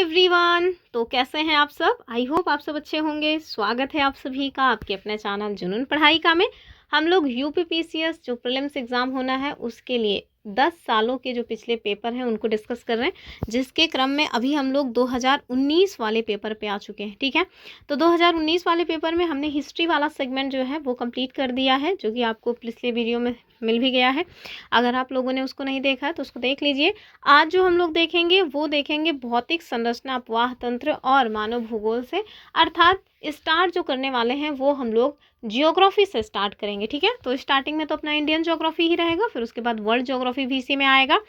Everyone, तो कैसे हैं आप सब। आई होप आप सब अच्छे होंगे। स्वागत है आप सभी का आपके अपने चैनल जुनून पढ़ाई का में। हम लोग यूपीपीसीएस जो प्रीलिम्स एग्ज़ाम होना है उसके लिए 10 सालों के जो पिछले पेपर हैं उनको डिस्कस कर रहे हैं, जिसके क्रम में अभी हम लोग 2019 वाले पेपर पे आ चुके हैं। ठीक है, तो 2019 वाले पेपर में हमने हिस्ट्री वाला सेगमेंट जो है वो कंप्लीट कर दिया है, जो कि आपको पिछले वीडियो में मिल भी गया है। अगर आप लोगों ने उसको नहीं देखा है तो उसको देख लीजिए। आज जो हम लोग देखेंगे वो देखेंगे भौतिक संरचना, अपवाह तंत्र और मानव भूगोल से, अर्थात स्टार्ट जो करने वाले हैं वो हम लोग जियोग्राफी से स्टार्ट करेंगे। ठीक है, तो स्टार्टिंग में तो अपना इंडियन ज्योग्राफी ही रहेगा, फिर उसके बाद वर्ल्ड ज्योग्राफी भी इसी में आएगा।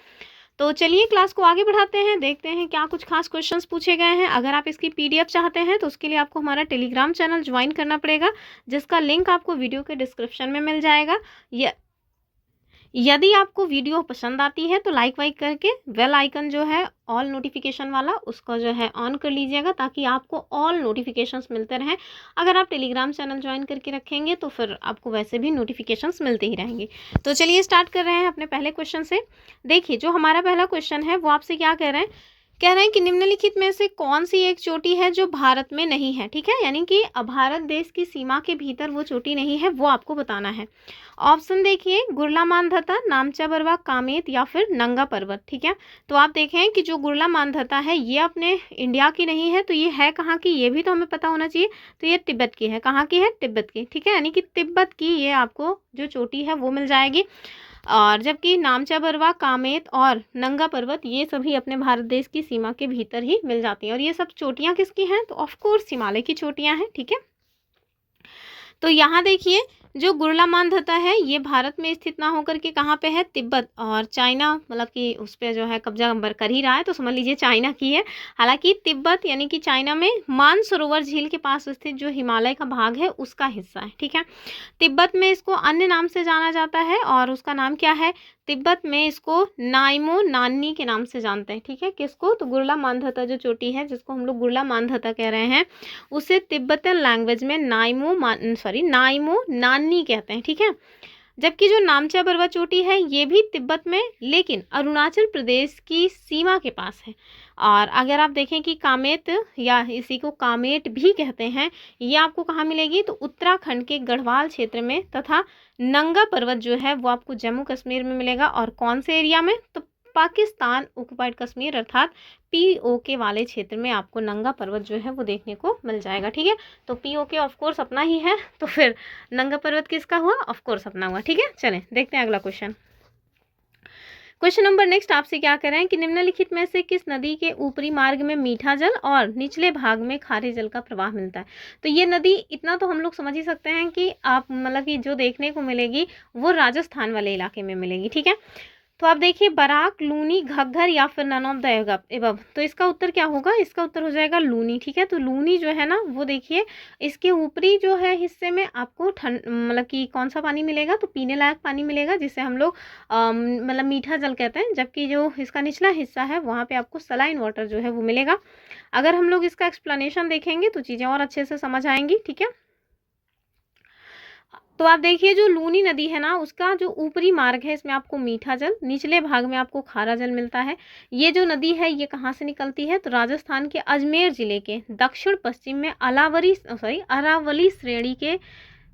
तो चलिए क्लास को आगे बढ़ाते हैं, देखते हैं क्या कुछ खास क्वेश्चंस पूछे गए हैं। अगर आप इसकी पीडीएफ चाहते हैं तो उसके लिए आपको हमारा टेलीग्राम चैनल ज्वाइन करना पड़ेगा, जिसका लिंक आपको वीडियो के डिस्क्रिप्शन में मिल जाएगा। यदि आपको वीडियो पसंद आती है तो लाइक वाइक करके बेल आइकन जो है ऑल नोटिफिकेशन वाला उसको जो है ऑन कर लीजिएगा, ताकि आपको ऑल नोटिफिकेशंस मिलते रहें। अगर आप टेलीग्राम चैनल ज्वाइन करके रखेंगे तो फिर आपको वैसे भी नोटिफिकेशंस मिलते ही रहेंगे। तो चलिए स्टार्ट कर रहे हैं अपने पहले क्वेश्चन से। देखिए, जो हमारा पहला क्वेश्चन है वो आपसे क्या कह रहे हैं कि निम्नलिखित में से कौन सी एक चोटी है जो भारत में नहीं है। ठीक है, यानी कि भारत देश की सीमा के भीतर वो चोटी नहीं है, वो आपको बताना है। ऑप्शन देखिए, गुरला मानधता, नामचा बरवा, कामेत या फिर नंगा पर्वत। ठीक है, तो आप देखें कि जो गुरला मानधता है ये अपने इंडिया की नहीं है, तो ये है कहाँ की, ये भी तो हमें पता होना चाहिए। तो ये तिब्बत की है। कहाँ की है? तिब्बत की। ठीक है, यानी कि तिब्बत की ये आपको जो चोटी है वो मिल जाएगी। और जबकि नामचा बरवा, कामेत और नंगा पर्वत ये सभी अपने भारत देश की सीमा के भीतर ही मिल जाती हैं। और ये सब चोटियाँ किसकी हैं? तो ऑफकोर्स हिमालय की चोटियाँ हैं। ठीक है, तो यहाँ देखिए, जो गुरला मानधता है ये भारत में स्थित ना होकर के कहाँ पे है? तिब्बत और चाइना, मतलब कि उस पर जो है कब्जा कर ही रहा है, तो समझ लीजिए चाइना की है। हालांकि तिब्बत यानी कि चाइना में मानसरोवर झील के पास स्थित जो हिमालय का भाग है उसका हिस्सा है। ठीक है, तिब्बत में इसको अन्य नाम से जाना जाता है, और उसका नाम क्या है? तिब्बत में इसको नाइमो नान्नी के नाम से जानते हैं। ठीक है, किसको? तो गुरला मानधता जो चोटी है जिसको हम लोग गुरला मानधता कह रहे हैं, उसे तिब्बतन लैंग्वेज में नाइमो नान्नी कहते हैं। ठीक है, जबकि जो नामचा बरवा चोटी है ये भी तिब्बत में, लेकिन अरुणाचल प्रदेश की सीमा के पास है। और अगर आप देखें कि कामेत, या इसी को कामेट भी कहते हैं, ये आपको कहाँ मिलेगी? तो उत्तराखंड के गढ़वाल क्षेत्र में, तथा नंगा पर्वत जो है वो आपको जम्मू कश्मीर में मिलेगा। और कौन से एरिया में? तो पाकिस्तान ऑक्युपाइड कश्मीर अर्थात पीओके वाले क्षेत्र में आपको नंगा पर्वत जो है वो देखने को मिल जाएगा। ठीक है, तो पीओके ऑफकोर्स अपना ही है, तो फिर नंगा पर्वत किसका हुआ? ऑफकोर्स अपना हुआ। ठीक है, चलें देखते हैं अगला क्वेश्चन। क्वेश्चन नंबर नेक्स्ट आपसे क्या कह रहे हैं कि निम्नलिखित में से किस नदी के ऊपरी मार्ग में मीठा जल और निचले भाग में खारे जल का प्रवाह मिलता है? तो ये नदी, इतना तो हम लोग समझ ही सकते हैं कि आप मतलब कि जो देखने को मिलेगी वो राजस्थान वाले इलाके में मिलेगी। ठीक है, तो आप देखिए, बराक, लूनी, घग्घर या फिर नन ऑफ द एबव। तो इसका उत्तर क्या होगा? इसका उत्तर हो जाएगा लूनी। ठीक है, तो लूनी जो है ना वो देखिए, इसके ऊपरी जो है हिस्से में आपको ठंड मतलब कि कौन सा पानी मिलेगा? तो पीने लायक पानी मिलेगा, जिसे हम लोग मतलब मीठा जल कहते हैं। जबकि जो इसका निचला हिस्सा है वहाँ पे आपको सलाइन वाटर जो है वो मिलेगा। अगर हम लोग इसका एक्सप्लेनेशन देखेंगे तो चीज़ें और अच्छे से समझ आएंगी। ठीक है, तो आप देखिए, जो लूनी नदी है ना उसका जो ऊपरी मार्ग है इसमें आपको मीठा जल, निचले भाग में आपको खारा जल मिलता है। ये जो नदी है ये कहाँ से निकलती है? तो राजस्थान के अजमेर जिले के दक्षिण पश्चिम में अरावली श्रेणी के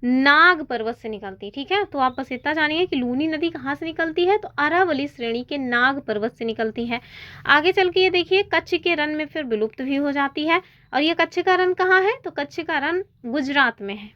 नाग पर्वत से निकलती है। ठीक है, तो आप बस इतना जानिए कि लूनी नदी कहाँ से निकलती है? तो अरावली श्रेणी के नाग पर्वत से निकलती है। आगे चल के ये देखिए, कच्छ के रण में फिर विलुप्त भी हो जाती है। और ये कच्छ का रण कहाँ है? तो कच्छ का रण गुजरात में है।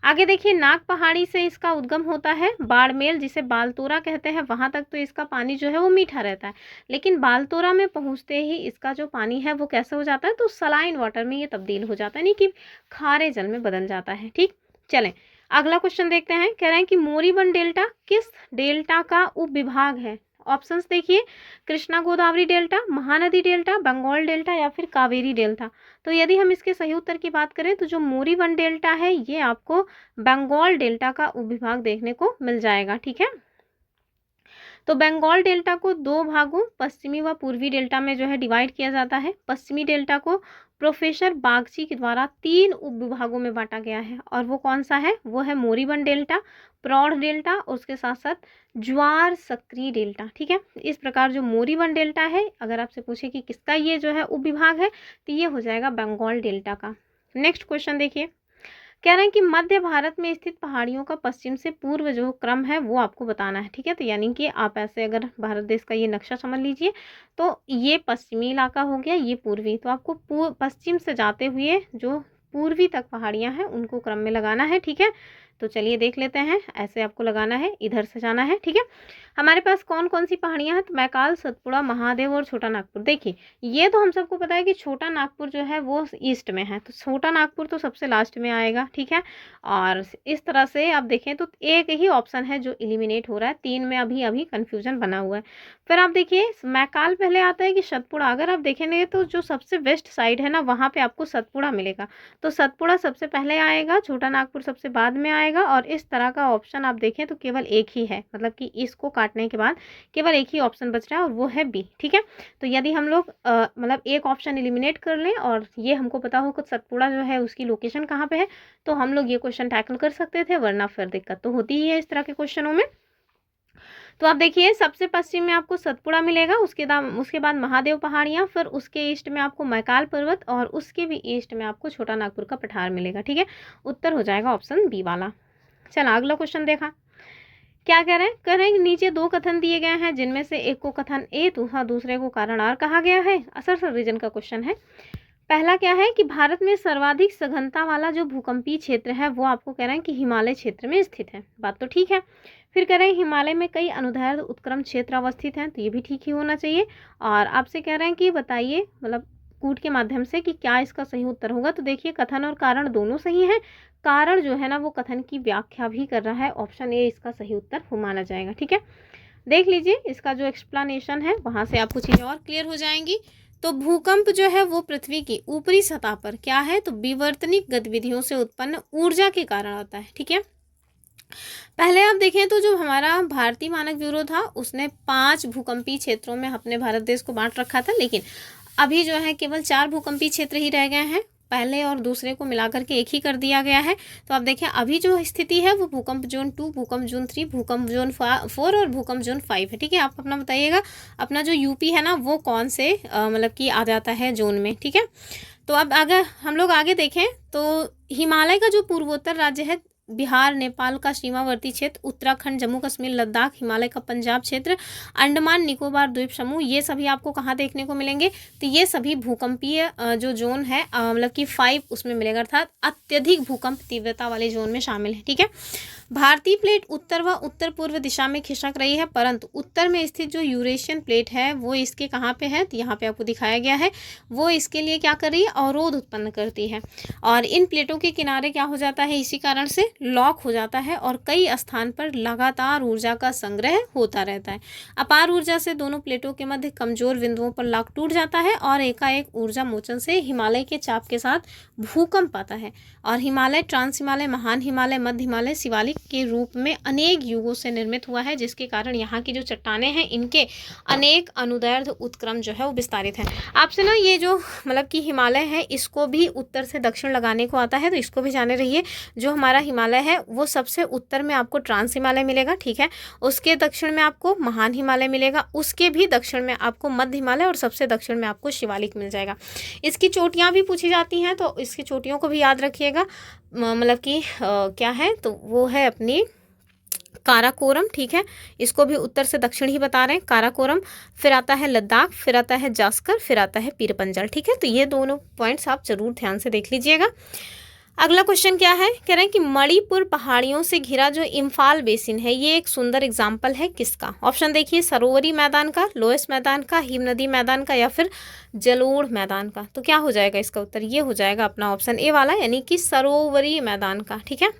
आगे देखिए, नाग पहाड़ी से इसका उद्गम होता है। बाड़मेर, जिसे बालतोरा कहते हैं, वहां तक तो इसका पानी जो है वो मीठा रहता है, लेकिन बालतोरा में पहुंचते ही इसका जो पानी है वो कैसे हो जाता है? तो सलाइन वाटर में ये तब्दील हो जाता है, यानी कि खारे जल में बदल जाता है। ठीक, चलें अगला क्वेश्चन देखते हैं। कह रहे हैं कि मोरीबन डेल्टा किस डेल्टा का उपविभाग है? ऑप्शंस देखिए, Krishna Godavari delta, Mahanadi delta, Bengal delta या फिर कावेरी डेल्टा। तो यदि हम इसके सही उत्तर की बात करें तो जो मोरीबन डेल्टा है ये आपको बंगाल डेल्टा का उपविभाग देखने को मिल जाएगा। ठीक है, तो बंगाल डेल्टा को दो भागों पश्चिमी व पूर्वी डेल्टा में जो है डिवाइड किया जाता है। पश्चिमी डेल्टा को प्रोफेसर बागची के द्वारा 3 उपविभागों में बांटा गया है, और वो कौन सा है, वो है मोरीबंद डेल्टा, प्रौढ़ डेल्टा और उसके साथ साथ ज्वार सक्रिय डेल्टा। ठीक है, इस प्रकार जो मोरीबंद डेल्टा है, अगर आपसे पूछे कि किसका ये जो है उपविभाग है, तो ये हो जाएगा बंगाल डेल्टा का। नेक्स्ट क्वेश्चन देखिए, कह रहे हैं कि मध्य भारत में स्थित पहाड़ियों का पश्चिम से पूर्व जो क्रम है वो आपको बताना है। ठीक है, तो यानी कि आप ऐसे अगर भारत देश का ये नक्शा समझ लीजिए, तो ये पश्चिमी इलाका हो गया, ये पूर्वी, तो आपको पश्चिम से जाते हुए जो पूर्वी तक पहाड़ियाँ हैं उनको क्रम में लगाना है। ठीक है, तो चलिए देख लेते हैं, ऐसे आपको लगाना है, इधर से जाना है। ठीक है, हमारे पास कौन कौन सी पहाड़ियाँ हैं, तो मैकाल, सतपुड़ा, महादेव और छोटा नागपुर। देखिए, ये तो हम सबको पता है कि छोटा नागपुर जो है वो ईस्ट में है, तो छोटा नागपुर तो सबसे लास्ट में आएगा। ठीक है, और इस तरह से आप देखें तो एक ही ऑप्शन है जो एलिमिनेट हो रहा है, 3 में अभी कन्फ्यूजन बना हुआ है। फिर आप देखिए, मैकाल पहले आता है कि सतपुड़ा, अगर आप देखेंगे तो जो सबसे वेस्ट साइड है ना, वहाँ पे आपको सतपुड़ा मिलेगा, तो सतपुड़ा सबसे पहले आएगा, छोटा नागपुर सबसे बाद में आएगा, और इस तरह का ऑप्शन आप देखें तो केवल एक ही है, मतलब कि इसको काटने के बाद केवल एक ही ऑप्शन बच रहा है और वो है बी। ठीक है, तो यदि हम लोग मतलब एक ऑप्शन एलिमिनेट कर लें और ये हमको पता हो कि सतपुड़ा जो है उसकी लोकेशन कहाँ पे है, तो हम लोग ये क्वेश्चन टैकल कर सकते थे, वरना फिर दिक्कत तो होती ही है इस तरह के क्वेश्चनों में। तो आप देखिए, सबसे पश्चिम में आपको सतपुड़ा मिलेगा, उसके बाद महादेव पहाड़ियाँ, फिर उसके ईस्ट में आपको मैकाल पर्वत, और उसके भी ईस्ट में आपको छोटा नागपुर का पठार मिलेगा। ठीक है, उत्तर हो जाएगा ऑप्शन बी वाला। चलो अगला क्वेश्चन देखा, क्या कह रहे हैं, कह रहे हैं कि नीचे 2 कथन दिए गए हैं, जिनमें से एक को कथन ए तथा दूसरे को कारण आर कहा गया है। असर रीजन का क्वेश्चन है। पहला क्या है कि भारत में सर्वाधिक सघनता वाला जो भूकंपीय क्षेत्र है वो आपको कह रहे हैं कि हिमालय क्षेत्र में स्थित है, बात तो ठीक है। फिर कह रहे हैं हिमालय में कई अनुदैर्ध्य उत्क्रम क्षेत्र अवस्थित हैं, तो ये भी ठीक ही होना चाहिए। और आपसे कह रहे हैं कि बताइए, मतलब कूट के माध्यम से, कि क्या इसका सही उत्तर होगा। तो देखिए, कथन और कारण दोनों सही हैं, कारण जो है ना वो कथन की व्याख्या भी कर रहा है, ऑप्शन ए इसका सही उत्तर हो माना जाएगा। ठीक है, देख लीजिए इसका जो एक्सप्लेनेशन है, वहाँ से आपको चीज़ें और क्लियर हो जाएंगी। तो भूकंप जो है वो पृथ्वी की ऊपरी सतह पर क्या है, तो विवर्तनिक गतिविधियों से उत्पन्न ऊर्जा के कारण आता है। ठीक है, पहले आप देखें तो जो हमारा भारतीय मानक ब्यूरो था उसने 5 भूकंपीय क्षेत्रों में अपने भारत देश को बांट रखा था, लेकिन अभी जो है केवल 4 भूकंपीय क्षेत्र ही रह गए हैं, पहले और दूसरे को मिलाकर के एक ही कर दिया गया है। तो आप देखें अभी जो स्थिति है वो भूकंप जोन 2, भूकंप जोन 3, भूकंप जोन 4 और भूकंप जोन 5 है। ठीक है, आप अपना बताइएगा, अपना जो यूपी है ना वो कौन से मतलब कि आ जाता है जोन में। ठीक है, तो अब अगर हम लोग आगे देखें तो हिमालय का जो पूर्वोत्तर राज्य है, बिहार, नेपाल का सीमावर्ती क्षेत्र, उत्तराखंड, जम्मू कश्मीर, लद्दाख, हिमालय का पंजाब क्षेत्र, अंडमान निकोबार द्वीप समूह, ये सभी आपको कहाँ देखने को मिलेंगे, तो ये सभी भूकंपीय जो जोन है मतलब कि 5 उसमें मिलेगा, अर्थात अत्यधिक भूकंप तीव्रता वाले जोन में शामिल है। ठीक है, भारतीय प्लेट उत्तर व उत्तर पूर्व दिशा में खिसक रही है, परंतु उत्तर में स्थित जो यूरेशियन प्लेट है वो इसके कहाँ पे है, तो यहाँ पे आपको दिखाया गया है, वो इसके लिए क्या कर रही है, अवरोध उत्पन्न करती है, और इन प्लेटों के किनारे क्या हो जाता है, इसी कारण से लॉक हो जाता है, और कई स्थान पर लगातार ऊर्जा का संग्रह होता रहता है। अपार ऊर्जा से दोनों प्लेटों के मध्य कमजोर बिंदुओं पर लॉक टूट जाता है, और एकाएक ऊर्जा मोचन से हिमालय के चाप के साथ भूकंप आता है, और हिमालय, ट्रांस हिमालय, महान हिमालय, मध्य हिमालय शिवालिक के रूप में अनेक युगों से निर्मित हुआ है, जिसके कारण यहाँ की जो चट्टानें हैं इनके अनेक अनुदैर्ध्य उत्क्रम जो है वो विस्तारित हैं। आपसे ना ये जो मतलब कि हिमालय है इसको भी उत्तर से दक्षिण लगाने को आता है, तो इसको भी जाने रहिए। जो हमारा हिमालय है वो सबसे उत्तर में आपको ट्रांस हिमालय मिलेगा, ठीक है, उसके दक्षिण में आपको महान हिमालय मिलेगा, उसके भी दक्षिण में आपको मध्य हिमालय, और सबसे दक्षिण में आपको शिवालिक मिल जाएगा। इसकी चोटियाँ भी पूछी जाती हैं, तो इसकी चोटियों को भी याद रखिएगा, मतलब कि क्या है, तो वो है अपनी काराकोरम। ठीक है, इसको भी उत्तर से दक्षिण ही बता रहे हैं, काराकोरम, फिर आता है लद्दाख, फिर आता है जास्कर, फिर आता है पीरपंजल। ठीक है, तो ये दोनों पॉइंट्स आप जरूर ध्यान से देख लीजिएगा। अगला क्वेश्चन क्या है, कह रहे हैं कि मणिपुर पहाड़ियों से घिरा जो इम्फाल बेसिन है ये एक सुंदर एग्जाम्पल है किसका। ऑप्शन देखिए, सरोवरी मैदान का, लोएस मैदान का, हिम नदी मैदान का, या फिर जलोढ़ मैदान का। तो क्या हो जाएगा इसका उत्तर, ये हो जाएगा अपना ऑप्शन ए वाला, यानी कि सरोवरी मैदान का। ठीक है,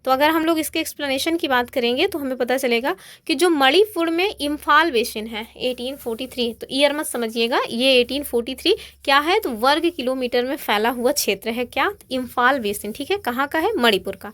तो अगर हम लोग इसके एक्सप्लेनेशन की बात करेंगे तो हमें पता चलेगा कि जो मणिपुर में इम्फाल बेसिन है 1843, तो ईयर मत समझिएगा, ये 1843 क्या है तो वर्ग किलोमीटर में फैला हुआ क्षेत्र है, क्या, इम्फाल बेसिन, ठीक है। कहाँ का है, मणिपुर का।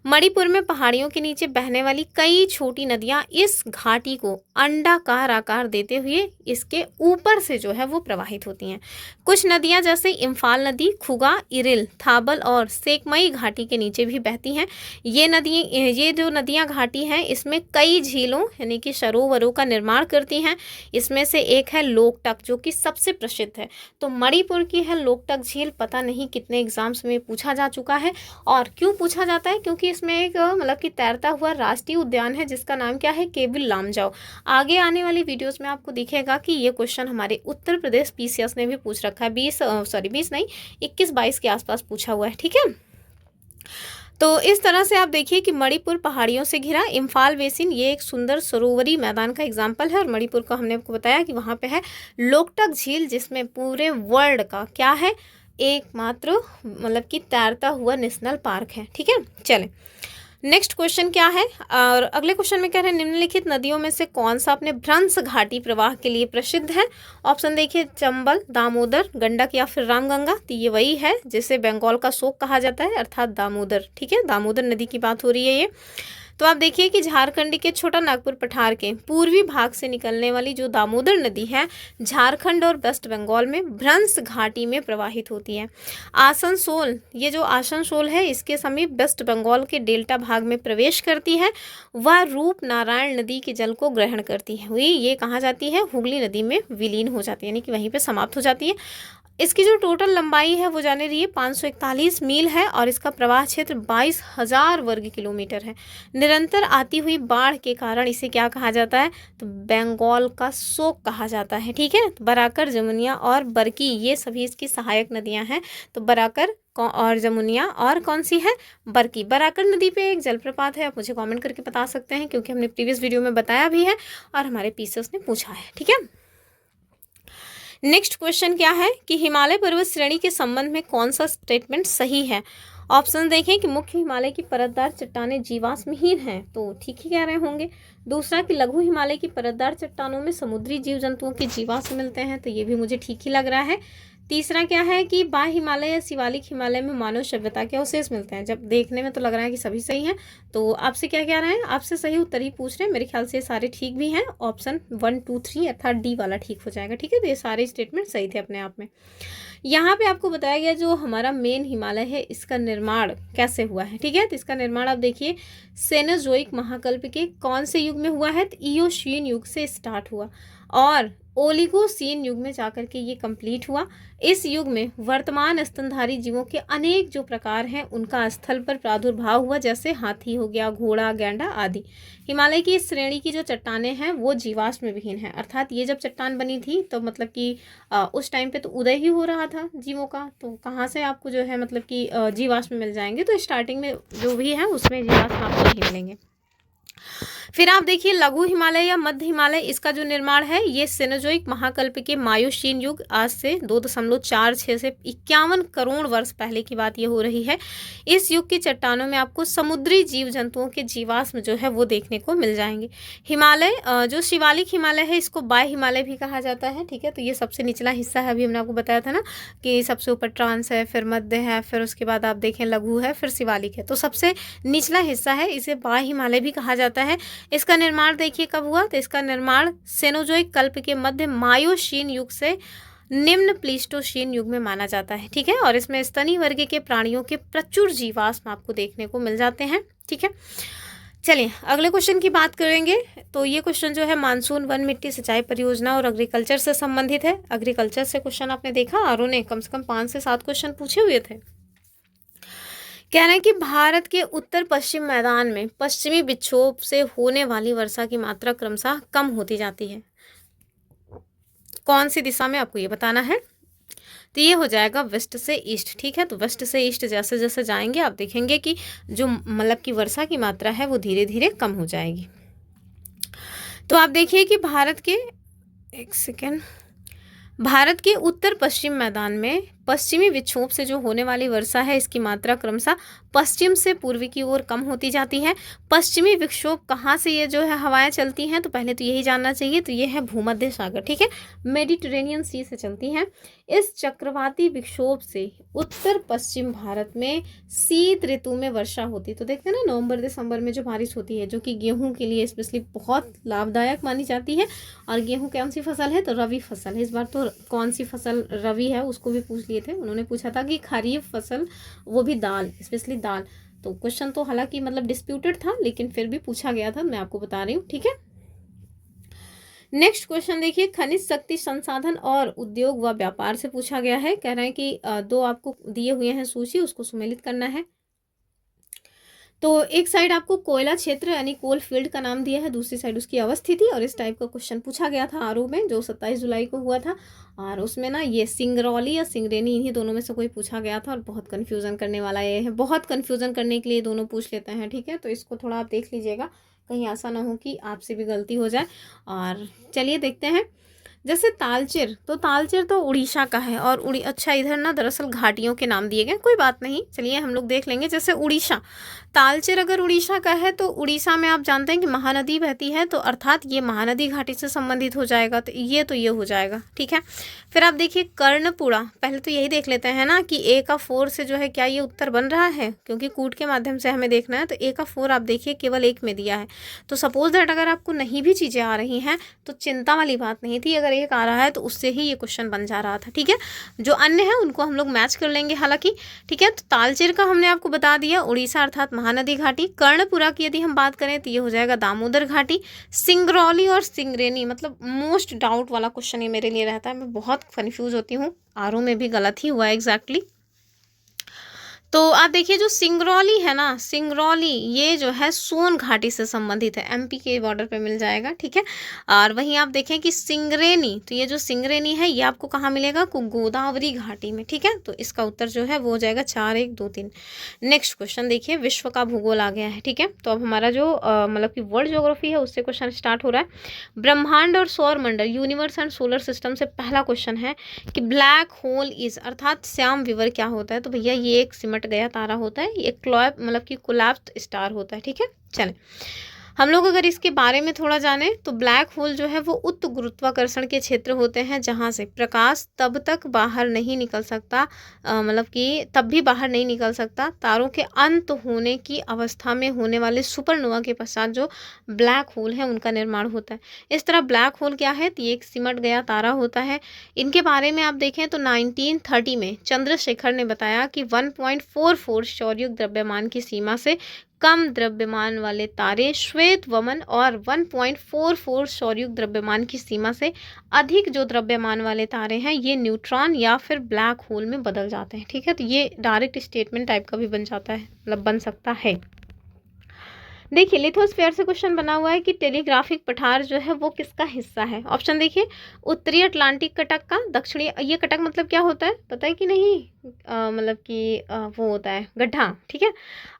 मणिपुर में पहाड़ियों के नीचे बहने वाली कई छोटी नदियां इस घाटी को अंडाकार आकार देते हुए इसके ऊपर से जो है वो प्रवाहित होती हैं। कुछ नदियां जैसे इम्फाल नदी, खुगा, इरिल, थाबल और सेकमई घाटी के नीचे भी बहती हैं। ये जो नदियां घाटी हैं इसमें कई झीलों यानी कि सरोवरों का निर्माण करती हैं। इसमें से एक है लोकटक जो कि सबसे प्रसिद्ध है। तो मणिपुर की है लोकटक झील, पता नहीं कितने एग्जाम्स में पूछा जा चुका है। और क्यों पूछा जाता है, क्योंकि इसमें एक मतलब कि तैरता हुआ राष्ट्रीय उद्यान है जिसका नाम क्या है, केबिल लामजाओ। आगे आने वाली वीडियोस में आपको दिखेगा कि ये क्वेश्चन हमारे उत्तर प्रदेश पीसीएस ने भी पूछ रखा है, 20 नहीं 21-22 के आसपास पूछा हुआ है, ठीक है। तो इस तरह से आप देखिए कि मणिपुर पहाड़ियों से घिरा, इम्फाल बेसिन ये एक सुंदर सरोवरी मैदान का एग्जाम्पल है, और मणिपुर का हमने आपको बताया कि वहाँ पे है लोकटक झील जिसमें पूरे वर्ल्ड का क्या है, एकमात्र मतलब कि तैरता हुआ नेशनल पार्क है, ठीक है। चलें नेक्स्ट क्वेश्चन क्या है, और अगले क्वेश्चन में कह रहे हैं निम्नलिखित नदियों में से कौन सा अपने भ्रंश घाटी प्रवाह के लिए प्रसिद्ध है। ऑप्शन देखिए, चंबल, दामोदर, गंडक या फिर रामगंगा। तो ये वही है जिसे बंगाल का शोक कहा जाता है, अर्थात दामोदर, ठीक है। दामोदर नदी की बात हो रही है ये। तो आप देखिए कि झारखंड के छोटा नागपुर पठार के पूर्वी भाग से निकलने वाली जो दामोदर नदी है झारखंड और वेस्ट बंगाल में भ्रंश घाटी में प्रवाहित होती है। आसनसोल, ये जो आसनसोल है इसके समीप वेस्ट बंगाल के डेल्टा भाग में प्रवेश करती है। वह रूप नारायण नदी के जल को ग्रहण करती है, हुई ये कहाँ जाती है, हुगली नदी में विलीन हो जाती है, यानी कि वहीं पे समाप्त हो जाती है। इसकी जो टोटल लंबाई है वो जाने रही है 541 मील है, और इसका प्रवाह क्षेत्र 22,000 वर्ग किलोमीटर है। निरंतर आती हुई बाढ़ के कारण इसे क्या कहा जाता है, तो बंगाल का शोक कहा जाता है, ठीक है। तो बराकर, जमुनिया और बरकी ये सभी इसकी सहायक नदियां हैं। तो बराकर और जमुनिया और कौन सी है, बरकी। बराकर नदी पे एक जलप्रपात है, आप मुझे कमेंट करके बता सकते हैं क्योंकि हमने प्रीवियस वीडियो में बताया भी है और हमारे पीसीएस ने पूछा है, ठीक है। नेक्स्ट क्वेश्चन क्या है कि हिमालय पर्वत श्रेणी के संबंध में कौन सा स्टेटमेंट सही है। ऑप्शन देखें कि मुख्य हिमालय की परतदार चट्टानें जीवाश्महीन हैं, तो ठीक ही कह रहे होंगे। दूसरा कि लघु हिमालय की परतदार चट्टानों में समुद्री जीव जंतुओं के जीवाश्म मिलते हैं, तो ये भी मुझे ठीक ही लग रहा है। तीसरा क्या है कि बाह्य हिमालय या शिवालिक हिमालय में मानव सभ्यता के अवशेष मिलते हैं। जब देखने में तो लग रहा है कि सभी सही हैं, तो आपसे क्या कह रहे हैं, आपसे सही उत्तर ही पूछ रहे हैं। मेरे ख्याल से ये सारे ठीक भी हैं, ऑप्शन 1, 2, 3 अर्थात डी वाला ठीक हो जाएगा, ठीक है। तो ये सारे स्टेटमेंट सही थे अपने आप में। यहाँ पे आपको बताया गया जो हमारा मेन हिमालय है इसका निर्माण कैसे हुआ है, ठीक है। तो इसका निर्माण आप देखिए सेनोजोइक महाकल्प के कौन से युग में हुआ है, तो इयोशीन युग से स्टार्ट हुआ और ओलिगोसीन युग में जाकर के ये कंप्लीट हुआ। इस युग में वर्तमान स्तनधारी जीवों के अनेक जो प्रकार हैं उनका स्थल पर प्रादुर्भाव हुआ, जैसे हाथी हो गया, घोड़ा, गैंडा आदि। हिमालय की इस श्रेणी की जो चट्टानें हैं वो जीवाश्म विहीन है, अर्थात ये जब चट्टान बनी थी तो मतलब कि उस टाइम पे तो उदय ही हो रहा था जीवों का, तो कहाँ से आपको जो है मतलब कि जीवाश्म मिल जाएंगे। तो स्टार्टिंग में जो भी है उसमें जीवाश्म आपको नहीं मिलेंगे। फिर आप देखिए लघु हिमालय या मध्य हिमालय, इसका जो निर्माण है ये सेनोजोइक महाकल्प के मायोशीन युग, आज से 2.46 से 51 करोड़ वर्ष पहले की बात ये हो रही है। इस युग की चट्टानों में आपको समुद्री जीव जंतुओं के जीवाश्म जो है वो देखने को मिल जाएंगे। हिमालय जो शिवालिक हिमालय है इसको बाह्य हिमालय भी कहा जाता है, ठीक है। तो ये सबसे निचला हिस्सा है, अभी हमने आपको बताया था ना कि सबसे ऊपर ट्रांस है, फिर मध्य है, फिर उसके बाद आप देखें लघु है, फिर शिवालिक है। तो सबसे निचला हिस्सा है, इसे बाह्य हिमालय भी कहा जाता है। इसका निर्माण देखिए कब हुआ, तो इसका निर्माण सेनोजोइक कल्प के मध्य मायोशीन युग से निम्न प्लीस्टोशीन युग में माना जाता है, ठीक है। और इसमें स्तनी वर्ग के प्राणियों के प्रचुर जीवाश्म आपको देखने को मिल जाते हैं, ठीक है। चलिए अगले क्वेश्चन की बात करेंगे। तो ये क्वेश्चन जो है मानसून, वन, मिट्टी, सिंचाई परियोजना और एग्रीकल्चर से संबंधित है। एग्रीकल्चर से क्वेश्चन आपने देखा, आरों ने कम से कम 5 से 7 क्वेश्चन पूछे हुए थे। कह रहे हैं कि भारत के उत्तर पश्चिम मैदान में पश्चिमी विक्षोभ से होने वाली वर्षा की मात्रा क्रमशः कम होती जाती है, कौन सी दिशा में, आपको ये बताना है। तो ये हो जाएगा वेस्ट से ईस्ट, ठीक है। तो वेस्ट से ईस्ट जैसे जैसे जाएंगे आप देखेंगे कि जो मतलब की वर्षा की मात्रा है वो धीरे धीरे कम हो जाएगी। तो आप देखिए कि भारत के उत्तर पश्चिम मैदान में पश्चिमी विक्षोभ से जो होने वाली वर्षा है इसकी मात्रा क्रमशः पश्चिम से पूर्व की ओर कम होती जाती है। पश्चिमी विक्षोभ कहाँ से ये जो है हवाएं चलती हैं, तो पहले तो यही जानना चाहिए, तो ये है भूमध्य सागर, ठीक है, मेडिटेरेनियन सी से चलती हैं। इस चक्रवाती विक्षोभ से उत्तर पश्चिम भारत में शीत ऋतु में वर्षा होती है। तो देखते हैं ना, नवंबर दिसंबर में जो बारिश होती है, जो कि गेहूं के लिए स्पेशली बहुत लाभदायक मानी जाती है। और गेहूं कौन सी फसल है, तो रवि फसल है। इस बार तो कौन सी फसल रवि है उसको भी पूछ लिए थे, उन्होंने पूछा था कि खरीफ फसल, वो भी दाल, स्पेशली दाल। तो क्वेश्चन तो हालांकि मतलब डिस्प्यूटेड था, लेकिन फिर भी पूछा गया था, मैं आपको बता रही हूँ, ठीक है। नेक्स्ट क्वेश्चन देखिए, खनिज शक्ति संसाधन और उद्योग व व्यापार से पूछा गया है। कह रहे हैं कि दो आपको दिए हुए हैं सूची, उसको सम्मिलित करना है। तो एक साइड आपको कोयला क्षेत्र यानी कोल फील्ड का नाम दिया है, दूसरी साइड उसकी अवस्थिति, और इस टाइप का क्वेश्चन पूछा गया था आरओ में, जो 27 जुलाई को हुआ था। और उसमें ना ये सिंगरौली या सिंगरेनी, इन्हीं दोनों में से कोई पूछा गया था, और बहुत कन्फ्यूज़न करने वाला ये है, बहुत कन्फ्यूज़न करने के लिए दोनों पूछ लेते हैं, ठीक है। तो इसको थोड़ा आप देख लीजिएगा, कहीं ऐसा ना हो कि आपसे भी गलती हो जाए। और चलिए देखते हैं, जैसे तालचेर, तो तालचेर तो उड़ीसा का है, और अच्छा इधर ना दरअसल घाटियों के नाम दिए गए, कोई बात नहीं, चलिए हम लोग देख लेंगे। जैसे उड़ीसा, तालचेर अगर उड़ीसा का है तो उड़ीसा में आप जानते हैं कि महानदी बहती है, तो अर्थात ये महानदी घाटी से संबंधित हो जाएगा, तो ये हो जाएगा, ठीक है। फिर आप देखिए कर्णपुरा, पहले तो यही देख लेते हैं ना कि ए का 4 से जो है क्या ये उत्तर बन रहा है, क्योंकि कूट के माध्यम से हमें देखना है। तो ए का 4 आप देखिए केवल एक में दिया है, तो सपोज दैट अगर आपको नहीं भी चीज़ें आ रही हैं तो चिंता वाली बात नहीं थी, अगर एक आ रहा है तो उससे ही ये क्वेश्चन बन जा रहा था, ठीक है। जो अन्य है उनको हम लोग मैच कर लेंगे हालांकि, ठीक है। तो तालचेर का हमने आपको बता दिया, उड़ीसा अर्थात महानदी घाटी। कर्णपुरा की यदि हम बात करें तो ये हो जाएगा दामोदर घाटी। सिंगरौली और सिंगरेनी, मतलब मोस्ट डाउट वाला क्वेश्चन ये मेरे लिए रहता है, मैं बहुत कन्फ्यूज होती हूँ, आरओ में भी गलत ही हुआ एग्जैक्टली। तो आप देखिए जो सिंगरौली है ना, सिंगरौली ये जो है सोन घाटी से संबंधित है, एमपी के बॉर्डर पे मिल जाएगा, ठीक है। और वहीं आप देखें कि सिंगरेनी, तो ये जो सिंगरेनी है ये आपको कहाँ मिलेगा, गोदावरी घाटी में, ठीक है। तो इसका उत्तर जो है वो हो जाएगा 4, 1, 2, 3। नेक्स्ट क्वेश्चन देखिए, विश्व का भूगोल आ गया है, ठीक है। तो अब हमारा जो मतलब कि वर्ल्ड ज्योग्राफी है उससे क्वेश्चन स्टार्ट हो रहा है। ब्रह्मांड और सौर मंडल, यूनिवर्स एंड सोलर सिस्टम से पहला क्वेश्चन है कि ब्लैक होल इज, अर्थात श्याम विवर क्या होता है, तो भैया ये एक सिमट गया तारा होता है, ये मतलब कि कोलैप्स्ड स्टार होता है, ठीक है। चलें हम लोग अगर इसके बारे में थोड़ा जाने तो ब्लैक होल जो है वो उच्च गुरुत्वाकर्षण के क्षेत्र होते हैं जहाँ से प्रकाश तब तक बाहर नहीं निकल सकता, मतलब कि तब भी बाहर नहीं निकल सकता। तारों के अंत होने की अवस्था में होने वाले सुपरनोवा के पश्चात जो ब्लैक होल है उनका निर्माण होता है। इस तरह ब्लैक होल क्या है, तो ये एक सिमट गया तारा होता है। इनके बारे में आप देखें तो 1930 में चंद्रशेखर ने बताया कि 1.44 सौरयुग द्रव्यमान की सीमा से कम द्रव्यमान वाले तारे श्वेत वमन, और 1.44 सौरयुग द्रव्यमान की सीमा से अधिक जो द्रव्यमान वाले तारे हैं ये न्यूट्रॉन या फिर ब्लैक होल में बदल जाते हैं, ठीक है। तो ये डायरेक्ट स्टेटमेंट टाइप का भी बन जाता है, मतलब बन सकता है। देखिए लिथोस्फीयर से क्वेश्चन बना हुआ है कि टेलीग्राफिक पठार जो है वो किसका हिस्सा है। ऑप्शन देखिए, उत्तरी अटलांटिक कटक का, दक्षिणी, ये कटक मतलब क्या होता है पता है कि नहीं, मतलब कि वो होता है गड्ढा, ठीक है।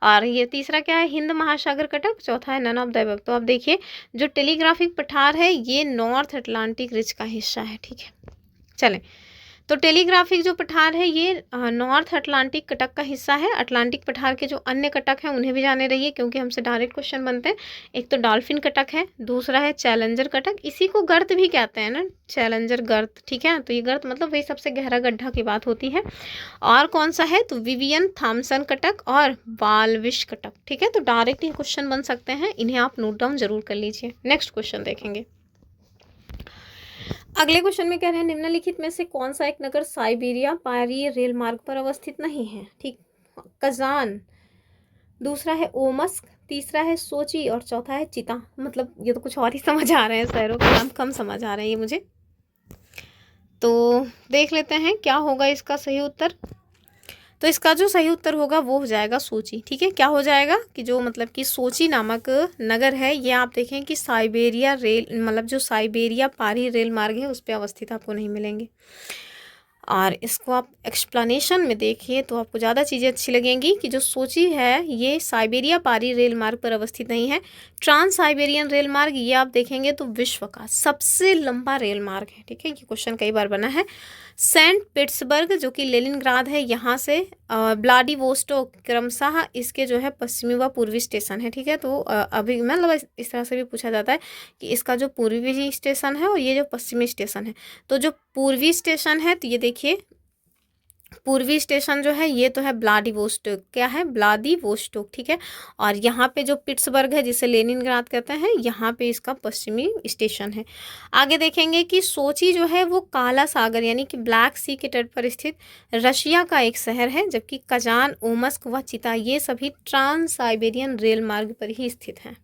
और ये तीसरा क्या है, हिंद महासागर कटक, चौथा है नन ऑफ द अबव। तो आप देखिए जो टेलीग्राफिक पठार है ये नॉर्थ अटलांटिक रिज का हिस्सा है, ठीक है। चलें, तो टेलीग्राफिक जो पठार है ये नॉर्थ अटलांटिक कटक का हिस्सा है। अटलांटिक पठार के जो अन्य कटक हैं उन्हें भी जाने रहिए, क्योंकि हमसे डायरेक्ट क्वेश्चन बनते हैं। एक तो डॉल्फिन कटक है, दूसरा है चैलेंजर कटक, इसी को गर्त भी कहते हैं ना, चैलेंजर गर्त, ठीक है। तो ये गर्त मतलब वही सबसे गहरा गड्ढा की बात होती है। और कौन सा है, तो विवियन थॉम्सन कटक और वाल्विश कटक, ठीक है। तो डायरेक्ट ही क्वेश्चन बन सकते हैं, इन्हें आप नोट डाउन जरूर कर लीजिए। नेक्स्ट क्वेश्चन देखेंगे। अगले क्वेश्चन में कह रहे हैं निम्नलिखित में से कौन सा एक नगर साइबेरिया पारी रेल मार्ग पर अवस्थित नहीं है, ठीक। कजान, दूसरा है ओमस्क, तीसरा है सोची और चौथा है चिता। मतलब ये तो कुछ और ही समझ आ रहे हैं, शहरों के नाम कम समझ आ रहे हैं ये मुझे। तो देख लेते हैं क्या होगा इसका सही उत्तर। तो इसका जो सही उत्तर होगा वो हो जाएगा सोची, ठीक है। क्या हो जाएगा कि जो मतलब कि सोची नामक नगर है ये आप देखें कि साइबेरिया रेल, मतलब जो साइबेरिया पारी रेल मार्ग है उस पर अवस्थित आपको नहीं मिलेंगे। और इसको आप एक्सप्लेनेशन में देखिए तो आपको ज़्यादा चीज़ें अच्छी लगेंगी कि जो सोची है ये साइबेरिया पारी रेल मार्ग पर अवस्थित नहीं है। ट्रांस साइबेरियन रेल मार्ग ये आप देखेंगे तो विश्व का सबसे लंबा रेल मार्ग है, ठीक है। ये क्वेश्चन कई बार बना है। सेंट पीटर्सबर्ग जो कि लेनिनग्राद है यहाँ से व्लादिवोस्टोक क्रमशः इसके जो है पश्चिमी व पूर्वी स्टेशन है। ठीक है, तो अभी मतलब इस तरह से भी पूछा जाता है कि इसका जो पूर्वी स्टेशन है और ये जो पश्चिमी स्टेशन है, तो जो पूर्वी स्टेशन है तो ये देखिए पूर्वी स्टेशन जो है ये तो है व्लादिवोस्टोक, क्या है व्लादिवोस्टोक। ठीक है, और यहाँ पे जो पिट्सबर्ग है जिसे लेनिनग्राद कहते हैं यहाँ पे इसका पश्चिमी स्टेशन है। आगे देखेंगे कि सोची जो है वो काला सागर यानी कि ब्लैक सी के तट पर स्थित रशिया का एक शहर है, जबकि कजान, ओमस्क व चिता ये सभी ट्रांस साइबेरियन रेल मार्ग पर ही स्थित हैं।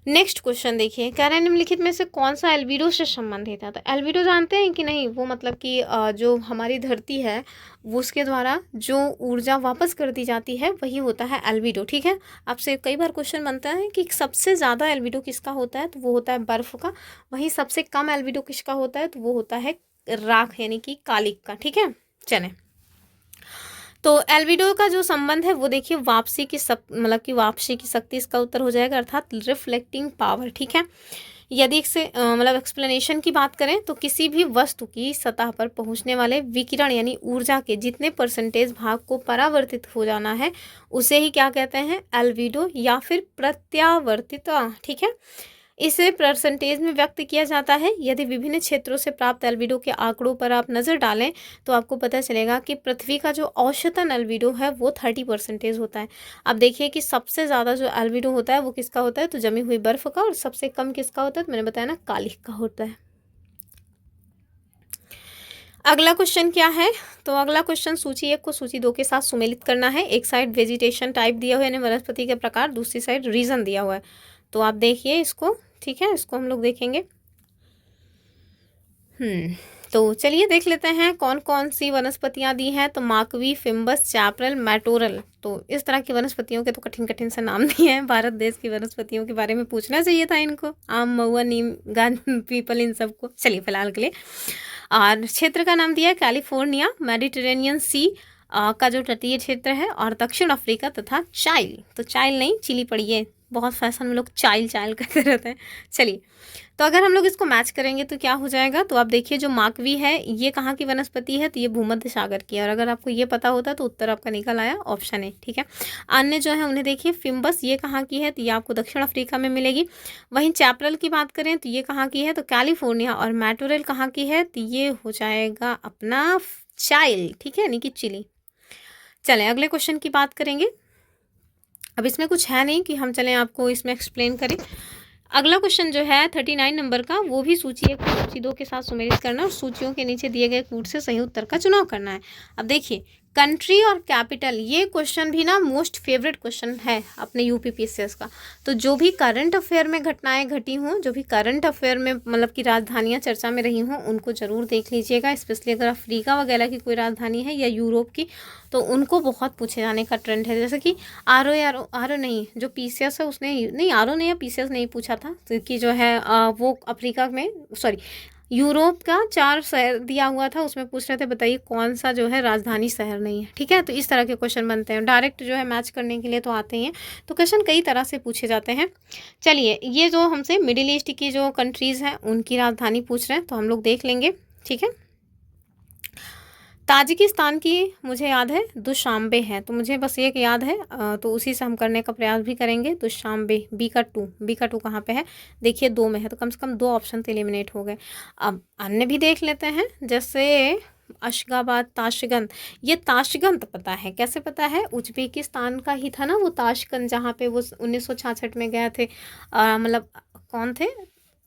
नेक्स्ट क्वेश्चन देखिए, कह रहे हैं निम्नलिखित में से कौन सा एल्बिडो से संबंधित है। तो एल्बिडो जानते हैं कि नहीं, वो मतलब कि जो हमारी धरती है वो उसके द्वारा जो ऊर्जा वापस कर दी जाती है वही होता है एल्बिडो। ठीक है, आपसे कई बार क्वेश्चन बनता है कि सबसे ज़्यादा एल्बिडो किसका होता है, तो वो होता है बर्फ़ का। वहीं सबसे कम एल्बिडो किसका होता है, तो वो होता है राख यानी कि कालिक का। ठीक है, चलें, तो एल्बिडो का जो संबंध है वो देखिए वापसी की मतलब कि वापसी की शक्ति इसका उत्तर हो जाएगा, अर्थात रिफ्लेक्टिंग पावर। ठीक है, यदि इससे मतलब एक्सप्लेनेशन की बात करें तो किसी भी वस्तु की सतह पर पहुंचने वाले विकिरण यानी ऊर्जा के जितने परसेंटेज भाग को परावर्तित हो जाना है उसे ही क्या कहते हैं, एल्बिडो या फिर प्रत्यावर्तिता। ठीक है, इसे परसेंटेज में व्यक्त किया जाता है। यदि विभिन्न क्षेत्रों से प्राप्त एल्बिडो के आंकड़ों पर आप नज़र डालें तो आपको पता चलेगा कि पृथ्वी का जो औसतन एल्बिडो है वो 30% होता है। अब देखिए कि सबसे ज़्यादा जो एल्बिडो होता है वो किसका होता है, तो जमी हुई बर्फ़ का, और सबसे कम किसका होता है, तो मैंने बताया ना कालिक का होता है। अगला क्वेश्चन क्या है, तो अगला क्वेश्चन सूची 1 को सूची 2 के साथ सुमेलित करना है। एक साइड वेजिटेशन टाइप दिया हुआ है यानी वनस्पति के प्रकार, दूसरी साइड रीजन दिया हुआ है। तो आप देखिए इसको, ठीक है, इसको हम लोग देखेंगे। तो चलिए देख लेते हैं कौन कौन सी वनस्पतियां दी हैं। तो माकवी, फिम्बस, चैपरल, मैटोरल, तो इस तरह की वनस्पतियों के तो कठिन कठिन से नाम दिए हैं। भारत देश की वनस्पतियों के बारे में पूछना चाहिए था इनको, आम, महुआ, नीम, गान, पीपल, इन सबको। चलिए फिलहाल के लिए, और क्षेत्र का नाम दिया है कैलिफोर्निया, मेडिटेरेनियन सी का जो तटीय क्षेत्र है, और दक्षिण अफ्रीका तथा चाइल। तो चाइल नहीं, चिली पड़ी है, बहुत फैशन में लोग चाइल चाइल करते रहते हैं। चलिए, तो अगर हम लोग इसको मैच करेंगे तो क्या हो जाएगा, तो आप देखिए जो माकवी है ये कहाँ की वनस्पति है, तो ये भूमध्य सागर की है। और अगर आपको ये पता होता तो उत्तर आपका निकल आया ऑप्शन ए। ठीक है, अन्य जो है उन्हें देखिए, फिम्बस ये कहाँ की है, तो ये आपको दक्षिण अफ्रीका में मिलेगी। वहीं चैपरल की बात करें तो ये कहाँ की है, तो कैलिफोर्निया। और मैटोरल कहाँ की है, तो ये हो जाएगा अपना चाइल। ठीक है, यानी कि चिली। चलें अगले क्वेश्चन की बात करेंगे। अब इसमें कुछ है नहीं कि हम चलें आपको इसमें एक्सप्लेन करें। अगला क्वेश्चन जो है 39 नंबर का, वो भी सूची 1 को सूची 2 के साथ सुमेलित करना और सूचियों के नीचे दिए गए कूट से सही उत्तर का चुनाव करना है। अब देखिए, कंट्री और कैपिटल, ये क्वेश्चन भी ना मोस्ट फेवरेट क्वेश्चन है अपने यूपीपीसीएस का। तो जो भी करंट अफेयर में घटनाएं घटी हों, जो भी करंट अफेयर में मतलब कि राजधानियां चर्चा में रही हों, उनको ज़रूर देख लीजिएगा। स्पेशली अगर अफ्रीका वगैरह की कोई राजधानी है या यूरोप की, तो उनको बहुत पूछे जाने का ट्रेंड है। जैसे कि आर ओ नहीं, जो पीसीएस है उसने नहीं, आर ओ ने या पीसीएस नहीं पूछा था, कि जो है वो अफ्रीका में, सॉरी यूरोप का 4 शहर दिया हुआ था, उसमें पूछ रहे थे बताइए कौन सा जो है राजधानी शहर नहीं है। ठीक है, तो इस तरह के क्वेश्चन बनते हैं, डायरेक्ट जो है मैच करने के लिए तो आते ही हैं, तो क्वेश्चन कई तरह से पूछे जाते हैं। चलिए, ये जो हमसे मिडिल ईस्ट की जो कंट्रीज़ हैं उनकी राजधानी पूछ रहे हैं, तो हम लोग देख लेंगे। ठीक है, ताजिकिस्तान की मुझे याद है दुशांबे है, तो मुझे बस एक याद है, तो उसी से हम करने का प्रयास भी करेंगे। दुशांबे, बी का टू कहाँ पे है, देखिए 2 में है, तो कम से कम 2 ऑप्शन तो एलिमिनेट हो गए। अब अन्य भी देख लेते हैं, जैसे अशगाबाद, ताशकंद। ये ताशकंद पता है, कैसे पता है, उज्बेकिस्तान का ही था ना वो ताशकंद, जहाँ पे वो 1966 में गए थे, मतलब कौन थे,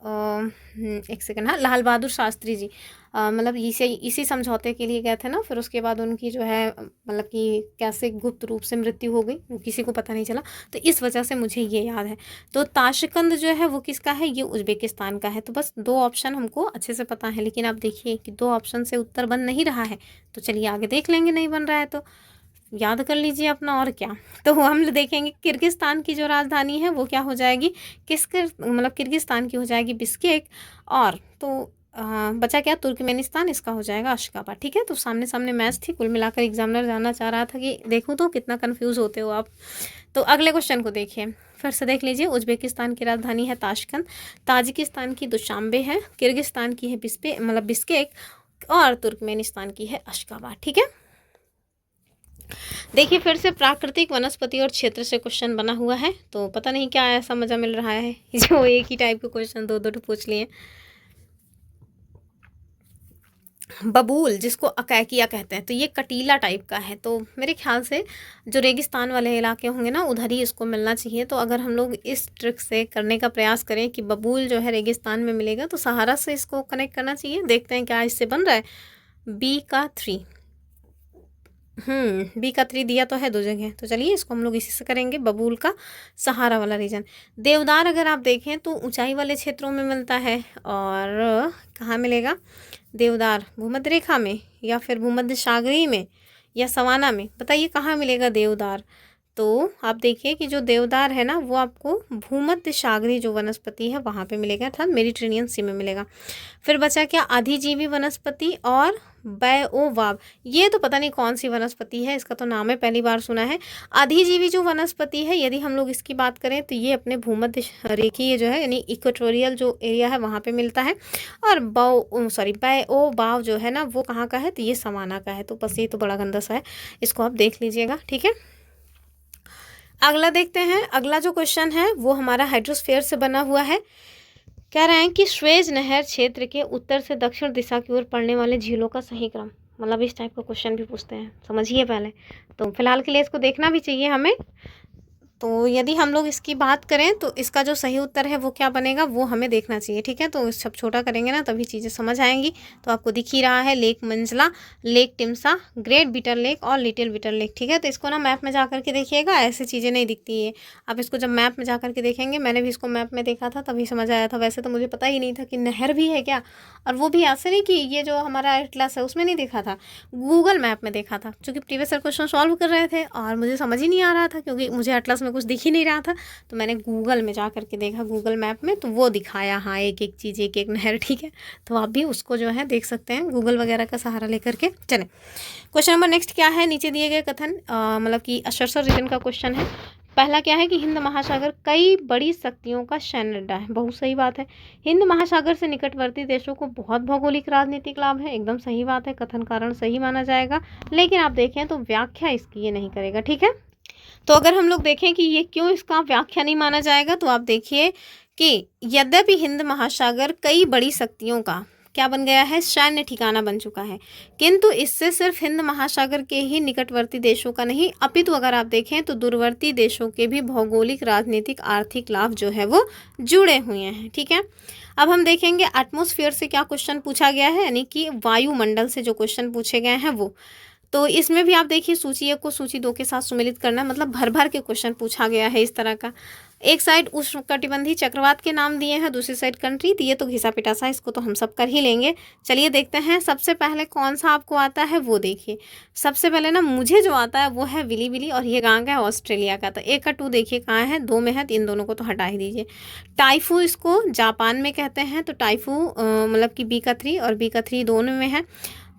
एक सेकंड, हाँ, लाल बहादुर शास्त्री जी, मतलब इसी समझौते के लिए गए थे ना। फिर उसके बाद उनकी जो है मतलब कि कैसे गुप्त रूप से मृत्यु हो गई वो किसी को पता नहीं चला, तो इस वजह से मुझे ये याद है। तो ताशकंद जो है वो किसका है, ये उज्बेकिस्तान का है। तो बस 2 ऑप्शन हमको अच्छे से पता है, लेकिन आप देखिए कि 2 ऑप्शन से उत्तर बन नहीं रहा है, तो चलिए आगे देख लेंगे, नहीं बन रहा है तो याद कर लीजिए अपना, और क्या। तो हम देखेंगे किर्गिस्तान की जो राजधानी है वो क्या हो जाएगी, मतलब किर्गिस्तान की हो जाएगी बिश्केक, और तो बचा क्या, तुर्कमेनिस्तान, इसका हो जाएगा अशगाबाद। ठीक है, तो सामने सामने मैच थी, कुल मिलाकर एग्जामिनर जानना चाह रहा था कि देखो तो कितना कंफ्यूज होते हो आप। तो अगले क्वेश्चन को देखिए, फिर से देख लीजिए। उज्बेकिस्तान की राजधानी है ताशकंद, ताजिकिस्तान की दुशांबे है, किर्गिस्तान की है बिश्केक, और तुर्कमेनिस्तान की है अशगाबाद। ठीक है, देखिए फिर से प्राकृतिक वनस्पति और क्षेत्र से क्वेश्चन बना हुआ है, तो पता नहीं क्या ऐसा मज़ा मिल रहा है जो एक ही टाइप के क्वेश्चन दो दो पूछ लिए। बबूल जिसको अकैकिया कहते हैं, तो ये कटीला टाइप का है, तो मेरे ख्याल से जो रेगिस्तान वाले इलाके होंगे ना उधर ही इसको मिलना चाहिए। तो अगर हम लोग इस ट्रिक से करने का प्रयास करें कि बबूल जो है रेगिस्तान में मिलेगा, तो सहारा से इसको कनेक्ट करना चाहिए। देखते हैं क्या इससे बन रहा है। बी का 3, बी का 3 दिया तो है 2 जगह, तो चलिए इसको हम लोग इसी से करेंगे, बबूल का सहारा वाला रीजन। देवदार अगर आप देखें तो ऊंचाई वाले क्षेत्रों में मिलता है, और कहाँ मिलेगा देवदार? भूमध्य रेखा में या फिर भूमध्य सागरीय में या सवाना में, बताइए कहाँ मिलेगा देवदार? तो आप देखिए कि जो देवदार है ना वो आपको भूमध्य सागरीय जो वनस्पति है वहाँ पे मिलेगा, अर्थात मेडिटेरेनियन सी में मिलेगा। फिर बचा क्या? अधिजीवी वनस्पति और बायोवाब। ये तो पता नहीं कौन सी वनस्पति है, इसका तो नाम है पहली बार सुना है। अधिजीवी जो वनस्पति है, यदि हम लोग इसकी बात करें तो ये अपने भूमध्य रेखीय जो है यानी इक्वेटोरियल जो एरिया है वहाँ पे मिलता है। और बायोवाब जो है ना वो कहाँ का है? तो ये सवाना का है। तो बस ये तो बड़ा गंदा सा है, इसको आप देख लीजिएगा। ठीक है, अगला देखते हैं। अगला जो क्वेश्चन है वो हमारा हाइड्रोस्फीयर से बना हुआ है। कह रहे हैं कि स्वेज नहर क्षेत्र के उत्तर से दक्षिण दिशा की ओर पड़ने वाले झीलों का सही क्रम, मतलब इस टाइप का क्वेश्चन भी पूछते हैं, समझिए पहले। तो फिलहाल के लिए इसको देखना भी चाहिए हमें। तो यदि हम लोग इसकी बात करें तो इसका जो सही उत्तर है वो क्या बनेगा वो हमें देखना चाहिए। ठीक है, तो सब छोटा करेंगे ना तभी चीज़ें समझ आएंगी। तो आपको दिख ही रहा है lake Manzala, lake Timsah, great bitter lake और लिटिल बीटर लेक। ठीक है, तो इसको ना मैप में जा करके देखिएगा, ऐसी चीज़ें नहीं दिखती है। आप इसको जब मैप में जा करके देखेंगे, मैंने भी इसको मैप में देखा था तभी समझ आया था, वैसे तो मुझे पता ही नहीं था कि नहर भी है क्या, और वो भी ऐसे नहीं कि ये जो हमारा एटलस है उसमें नहीं देखा था, गूगल मैप में देखा था। क्योंकि प्रीवियस ईयर क्वेश्चन सॉल्व कर रहे थे और मुझे समझ ही नहीं आ रहा था, क्योंकि मुझे एटलस में कुछ दिख ही नहीं रहा था, तो मैंने गूगल में जा करके देखा, गूगल मैप में, तो वो दिखाया हाँ एक एक चीज़, एक एक नहर। ठीक है, तो आप भी उसको जो है देख सकते हैं गूगल वगैरह का सहारा लेकर के। चलें, क्वेश्चन नंबर नेक्स्ट क्या है? नीचे दिए गए कथन मतलब कि अक्षरशः रीजन का क्वेश्चन है। पहला क्या है कि हिंद महासागर कई बड़ी शक्तियों का सैन्य अड्डा है, बहुत सही बात है। हिंद महासागर से निकटवर्ती देशों को बहुत भौगोलिक राजनीतिक लाभ है, एकदम सही बात है, कथन कारण सही माना जाएगा। लेकिन आप देखें तो व्याख्या इसकी ये नहीं करेगा। ठीक है, तो अगर हम लोग देखें कि ये क्यों इसका व्याख्या नहीं माना जाएगा, तो आप देखिए कि यद्यपि हिंद महासागर कई बड़ी शक्तियों का क्या बन गया है? सैन्य ठिकाना बन चुका है, किंतु इससे सिर्फ हिंद महासागर के ही निकटवर्ती देशों का नहीं, अपितु अगर आप देखें तो दूरवर्ती देशों के भी भौगोलिक राजनीतिक आर्थिक लाभ जो है वो जुड़े हुए हैं। ठीक है, अब हम देखेंगे एटमॉस्फेयर से क्या क्वेश्चन पूछा गया है, यानी कि वायुमंडल से जो क्वेश्चन पूछे गए हैं वो। तो इसमें भी आप देखिए सूची 1 को सूची 2 के साथ सुमेलित करना, मतलब भर भर के क्वेश्चन पूछा गया है इस तरह का। एक साइड उष्णकटिबंधीय चक्रवात के नाम दिए हैं, दूसरी साइड कंट्री, तो ये तो घिसा पिटा सा, इसको तो हम सब कर ही लेंगे। चलिए देखते हैं, सबसे पहले कौन सा आपको आता है वो देखिए। सबसे पहले ना मुझे जो आता है वो है विली विली, और ये कहाँ का है? ऑस्ट्रेलिया का। तो 1 का 2 देखिए कहाँ है? 2 में है, तो इन दोनों को तो हटा ही दीजिए। टाइफू इसको जापान में कहते हैं, तो टाइफू मतलब कि बी का 3 और बी का 3 दोनों में है।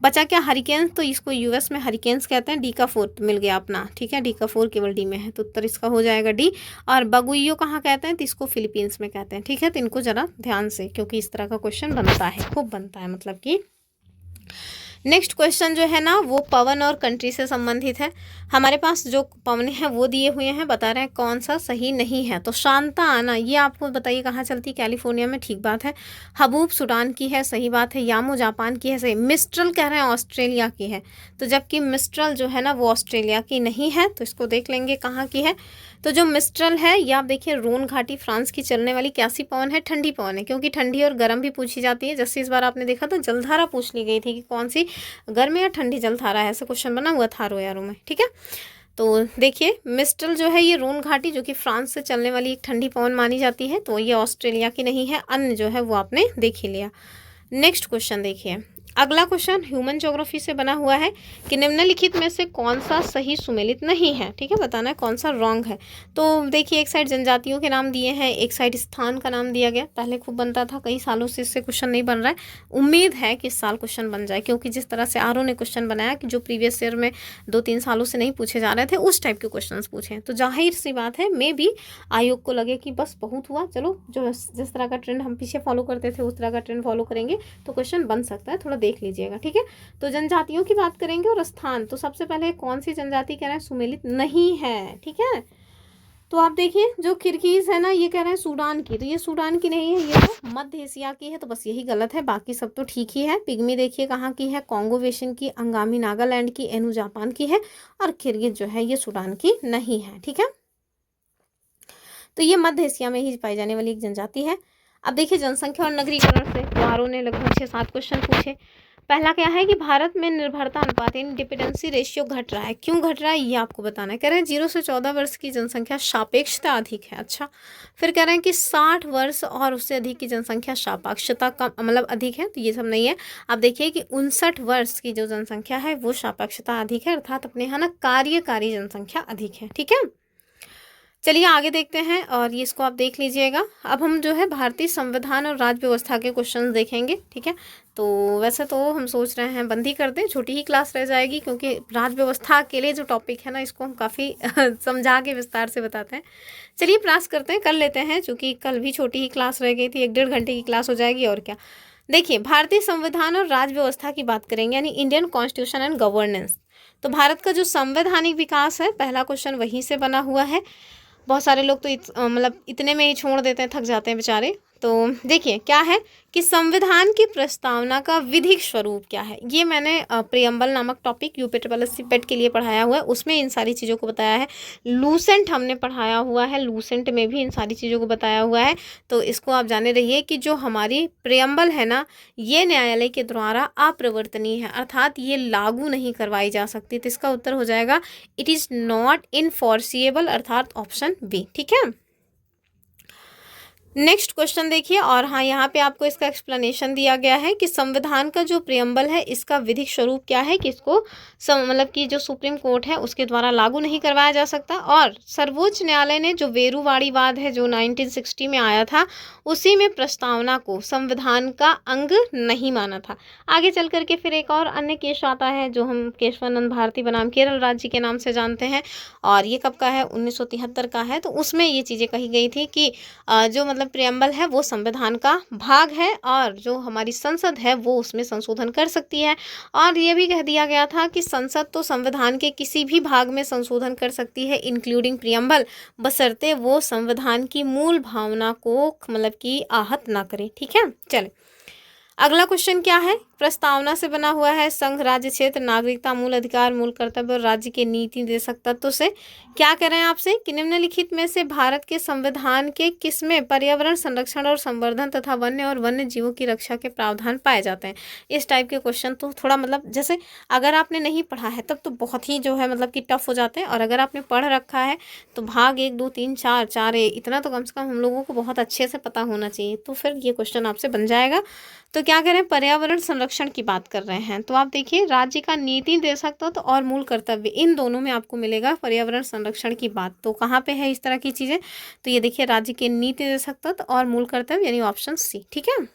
बचा क्या? हरिकेन्स, तो इसको यूएस में हरिकेन्स कहते हैं। डी का 4 मिल गया अपना। ठीक है, डी का 4 केवल डी में है, तो उत्तर इसका हो जाएगा डी। और बगुइयो कहाँ कहते हैं? तो इसको फिलीपींस में कहते हैं। ठीक है, तो इनको जरा ध्यान से, क्योंकि इस तरह का क्वेश्चन बनता है, खूब बनता है, मतलब कि। नेक्स्ट क्वेश्चन जो है ना वो पवन और कंट्री से संबंधित है। हमारे पास जो पवन है वो दिए हुए हैं, बता रहे हैं कौन सा सही नहीं है। तो शांता आना, ये आपको बताइए कहाँ चलती? कैलिफोर्निया में, ठीक बात है। हबूब सूडान की है, सही बात है। यामो जापान की है, सही। मिस्ट्रल कह रहे हैं ऑस्ट्रेलिया की है, तो जबकि मिस्ट्रल जो है ना वो ऑस्ट्रेलिया की नहीं है, तो इसको देख लेंगे कहाँ की है। तो जो मिस्ट्रल है ये आप देखिए रोन घाटी फ्रांस की चलने वाली कैसी पवन है? ठंडी पवन है, क्योंकि ठंडी और गर्म भी पूछी जाती है। जैसे इस बार आपने देखा था जलधारा पूछ ली गई थी कि कौन सी गर्म या ठंडी जलधारा है, ऐसा क्वेश्चन बना हुआ था रोयारो में। ठीक है, तो देखिए मिस्ट्रल जो है ये रोन घाटी जो कि फ्रांस से चलने वाली एक ठंडी पवन मानी जाती है, तो ये ऑस्ट्रेलिया की नहीं है। अन्य जो है वो आपने देख ही लिया। नेक्स्ट क्वेश्चन देखिए, अगला क्वेश्चन ह्यूमन ज्योग्राफी से बना हुआ है कि निम्नलिखित में से कौन सा सही सुमेलित नहीं है। ठीक है, बताना है कौन सा रॉन्ग है। तो देखिए एक साइड जनजातियों के नाम दिए हैं, एक साइड स्थान का नाम दिया गया। पहले खूब बनता था, कई सालों से इससे क्वेश्चन नहीं बन रहा है। उम्मीद है कि इस साल क्वेश्चन बन जाए, क्योंकि जिस तरह से आरओ ने क्वेश्चन बनाया कि जो प्रीवियस ईयर में 2-3 सालों से नहीं पूछे जा रहे थे उस टाइप के क्वेश्चन पूछे, तो जाहिर सी बात है मे भी आयोग को लगे कि बस बहुत हुआ, चलो जो जिस तरह का ट्रेंड हम पीछे फॉलो करते थे उस तरह का ट्रेंड फॉलो करेंगे तो क्वेश्चन बन सकता है। थोड़ा देख लीजिएगा, ठीक है। तो जनजातियों की बात करेंगे और स्थान, तो सबसे पहले कौन सी जनजाति कह रहे हैं सुमेलित नहीं है, ठीक है। तो आप देखिए जो किर्गिज़ है ना, ये कह रहे हैं सूडान की, तो ये सूडान की नहीं है, ये तो मध्य एशिया की है, तो बस यही गलत है, बाकी सब तो ठीक ही है। पिग्मी देखिए कहाँ की है, कॉन्गो बेसिन की, अंगामी नागालैंड की, एनु जापान की है, और किर्गिज जो है ये सूडान की नहीं है, ठीक है। तो ये मध्य एशिया में ही पाई जाने वाली एक जनजाति है। अब देखिए जनसंख्या और नगरीकरण से कुमारों ने लगभग 6-7 क्वेश्चन पूछे। पहला क्या है कि भारत में निर्भरता अनुपात यानी डिपेंडेंसी रेशियो घट रहा है, क्यों घट रहा है ये आपको बताना है। कह रहे हैं 0 से 14 वर्ष की जनसंख्या सापेक्षता अधिक है, अच्छा। फिर कह रहे हैं कि 60 वर्ष और उससे अधिक की जनसंख्या सापेक्षता कम मतलब अधिक है, तो ये सब नहीं है। आप देखिए कि 59 वर्ष की जो जनसंख्या है वो सापेक्षता अधिक है, अर्थात अपने यहाँ ना कार्यकारी जनसंख्या अधिक है, ठीक है। चलिए आगे देखते हैं और ये इसको आप देख लीजिएगा। अब हम जो है भारतीय संविधान और राज्य व्यवस्था के क्वेश्चन देखेंगे, ठीक है। तो वैसे तो हम सोच रहे हैं बंद ही कर दें, छोटी ही क्लास रह जाएगी, क्योंकि राज्य व्यवस्था के लिए जो टॉपिक है ना इसको हम काफ़ी समझा के विस्तार से बताते हैं। चलिए प्रयास करते हैं, कर लेते हैं, चूँकि कल भी छोटी ही क्लास रह गई थी, 1-1.5 घंटे की क्लास हो जाएगी और क्या। देखिए भारतीय संविधान और राज्य व्यवस्था की बात करेंगे, यानी इंडियन कॉन्स्टिट्यूशन एंड गवर्नेंस। तो भारत का जो संवैधानिक विकास है, पहला क्वेश्चन वहीं से बना हुआ है। बहुत सारे लोग तो मतलब इतने में ही छोड़ देते हैं, थक जाते हैं बेचारे। तो देखिए क्या है कि संविधान की प्रस्तावना का विधिक स्वरूप क्या है, ये मैंने प्रियम्बल नामक टॉपिक यूपीएससी पेट के लिए पढ़ाया हुआ है, उसमें इन सारी चीज़ों को बताया है। लूसेंट हमने पढ़ाया हुआ है, लूसेंट में भी इन सारी चीज़ों को बताया हुआ है। तो इसको आप जाने रहिए कि जो हमारी प्रियम्बल है ना, ये न्यायालय के द्वारा अप्रवर्तनीय है, अर्थात ये लागू नहीं करवाई जा सकती। तो इसका उत्तर हो जाएगा इट इज़ नॉट इनफोर्सिएबल, अर्थात ऑप्शन बी, ठीक है। नेक्स्ट क्वेश्चन देखिए, और हाँ यहाँ पे आपको इसका एक्सप्लेनेशन दिया गया है कि संविधान का जो प्रियम्बल है इसका विधिक स्वरूप क्या है, कि इसको मतलब कि जो सुप्रीम कोर्ट है उसके द्वारा लागू नहीं करवाया जा सकता। और सर्वोच्च न्यायालय ने जो वेरुवाड़ीवाद है जो 1960 में आया था, उसी में प्रस्तावना को संविधान का अंग नहीं माना था। आगे चल करके फिर एक और अन्य केस आता है जो हम केशवानंद भारती बनाम केरल राज्य के नाम से जानते हैं, और ये कब का है, 1973 का है। तो उसमें ये चीज़ें कही गई थी कि जो मतलब प्रियम्बल है वो संविधान का भाग है, और जो हमारी संसद है वो उसमें संशोधन कर सकती है। और ये भी कह दिया गया था कि संसद तो संविधान के किसी भी भाग में संशोधन कर सकती है, इंक्लूडिंग प्रियम्बल, बशर्ते वो संविधान की मूल भावना को मतलब कि आहत ना करे, ठीक है। चले अगला क्वेश्चन क्या है, प्रस्तावना से बना हुआ है, संघ, राज्य, क्षेत्र, नागरिकता, मूल अधिकार, मूल कर्तव्य और राज्य के नीति निर्देशक तत्व से क्या कह रहे हैं आपसे कि निम्नलिखित में से भारत के संविधान के किसमें पर्यावरण संरक्षण और संवर्धन तथा वन्य और वन्य जीवों की रक्षा के प्रावधान पाए जाते हैं। इस टाइप के क्वेश्चन तो थोड़ा मतलब जैसे अगर आपने नहीं पढ़ा है तब तो बहुत ही जो है मतलब कि टफ हो जाते हैं, और अगर आपने पढ़ रखा है तो भाग 1, 2, 3, 4, 4A इतना तो कम से कम हम लोगों को बहुत अच्छे से पता होना चाहिए, तो फिर ये क्वेश्चन आपसे बन जाएगा। तो क्या करें, पर्यावरण संरक्षण की बात कर रहे हैं, तो आप देखिए राज्य का नीति निर्देशक तत्व और मूल कर्तव्य, इन दोनों में आपको मिलेगा पर्यावरण संरक्षण की बात। तो कहाँ पे है इस तरह की चीज़ें, तो ये देखिए राज्य के नीति निर्देशक तत्व और मूल कर्तव्य यानी ऑप्शन सी, ठीक है।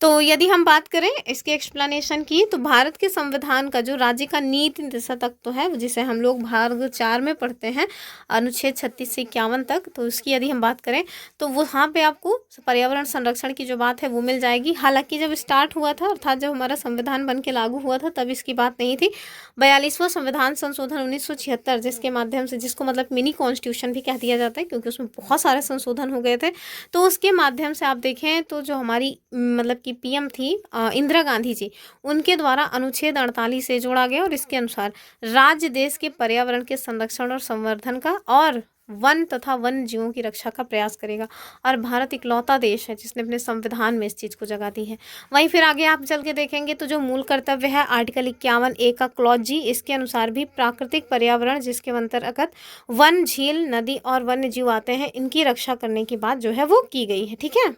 तो यदि हम बात करें इसके एक्सप्लेनेशन की, तो भारत के संविधान का जो राज्य का नीति निर्देशक तत्व है, जिसे हम लोग भाग 4 में पढ़ते हैं, अनुच्छेद 36 से 51 तक, तो इसकी यदि हम बात करें तो वहाँ पे आपको पर्यावरण संरक्षण की जो बात है वो मिल जाएगी। हालांकि जब स्टार्ट हुआ था, अर्थात जब हमारा संविधान बन के लागू हुआ था, तब इसकी बात नहीं थी। 42वां संविधान संशोधन 1976, जिसके माध्यम से, जिसको मतलब मिनी कॉन्स्टिट्यूशन भी कह दिया जाता है क्योंकि उसमें बहुत सारे संशोधन हो गए थे, तो उसके माध्यम से आप देखें तो जो हमारी मतलब कि पीएम थी इंदिरा गांधी जी, उनके द्वारा अनुच्छेद 48 से जोड़ा गया, और इसके अनुसार राज्य देश के पर्यावरण के संरक्षण और संवर्धन का और वन तथा वन्य जीवों की रक्षा का प्रयास करेगा। और भारत इकलौता देश है जिसने अपने संविधान में इस चीज़ को जगह दी है। वहीं फिर आगे आप चल के देखेंगे तो जो मूल कर्तव्य है आर्टिकल 51A का क्लॉज जी, इसके अनुसार भी प्राकृतिक पर्यावरण जिसके अंतर्गत वन, झील, नदी और वन्य जीव आते हैं, इनकी रक्षा करने की बात जो है वो की गई है, ठीक है।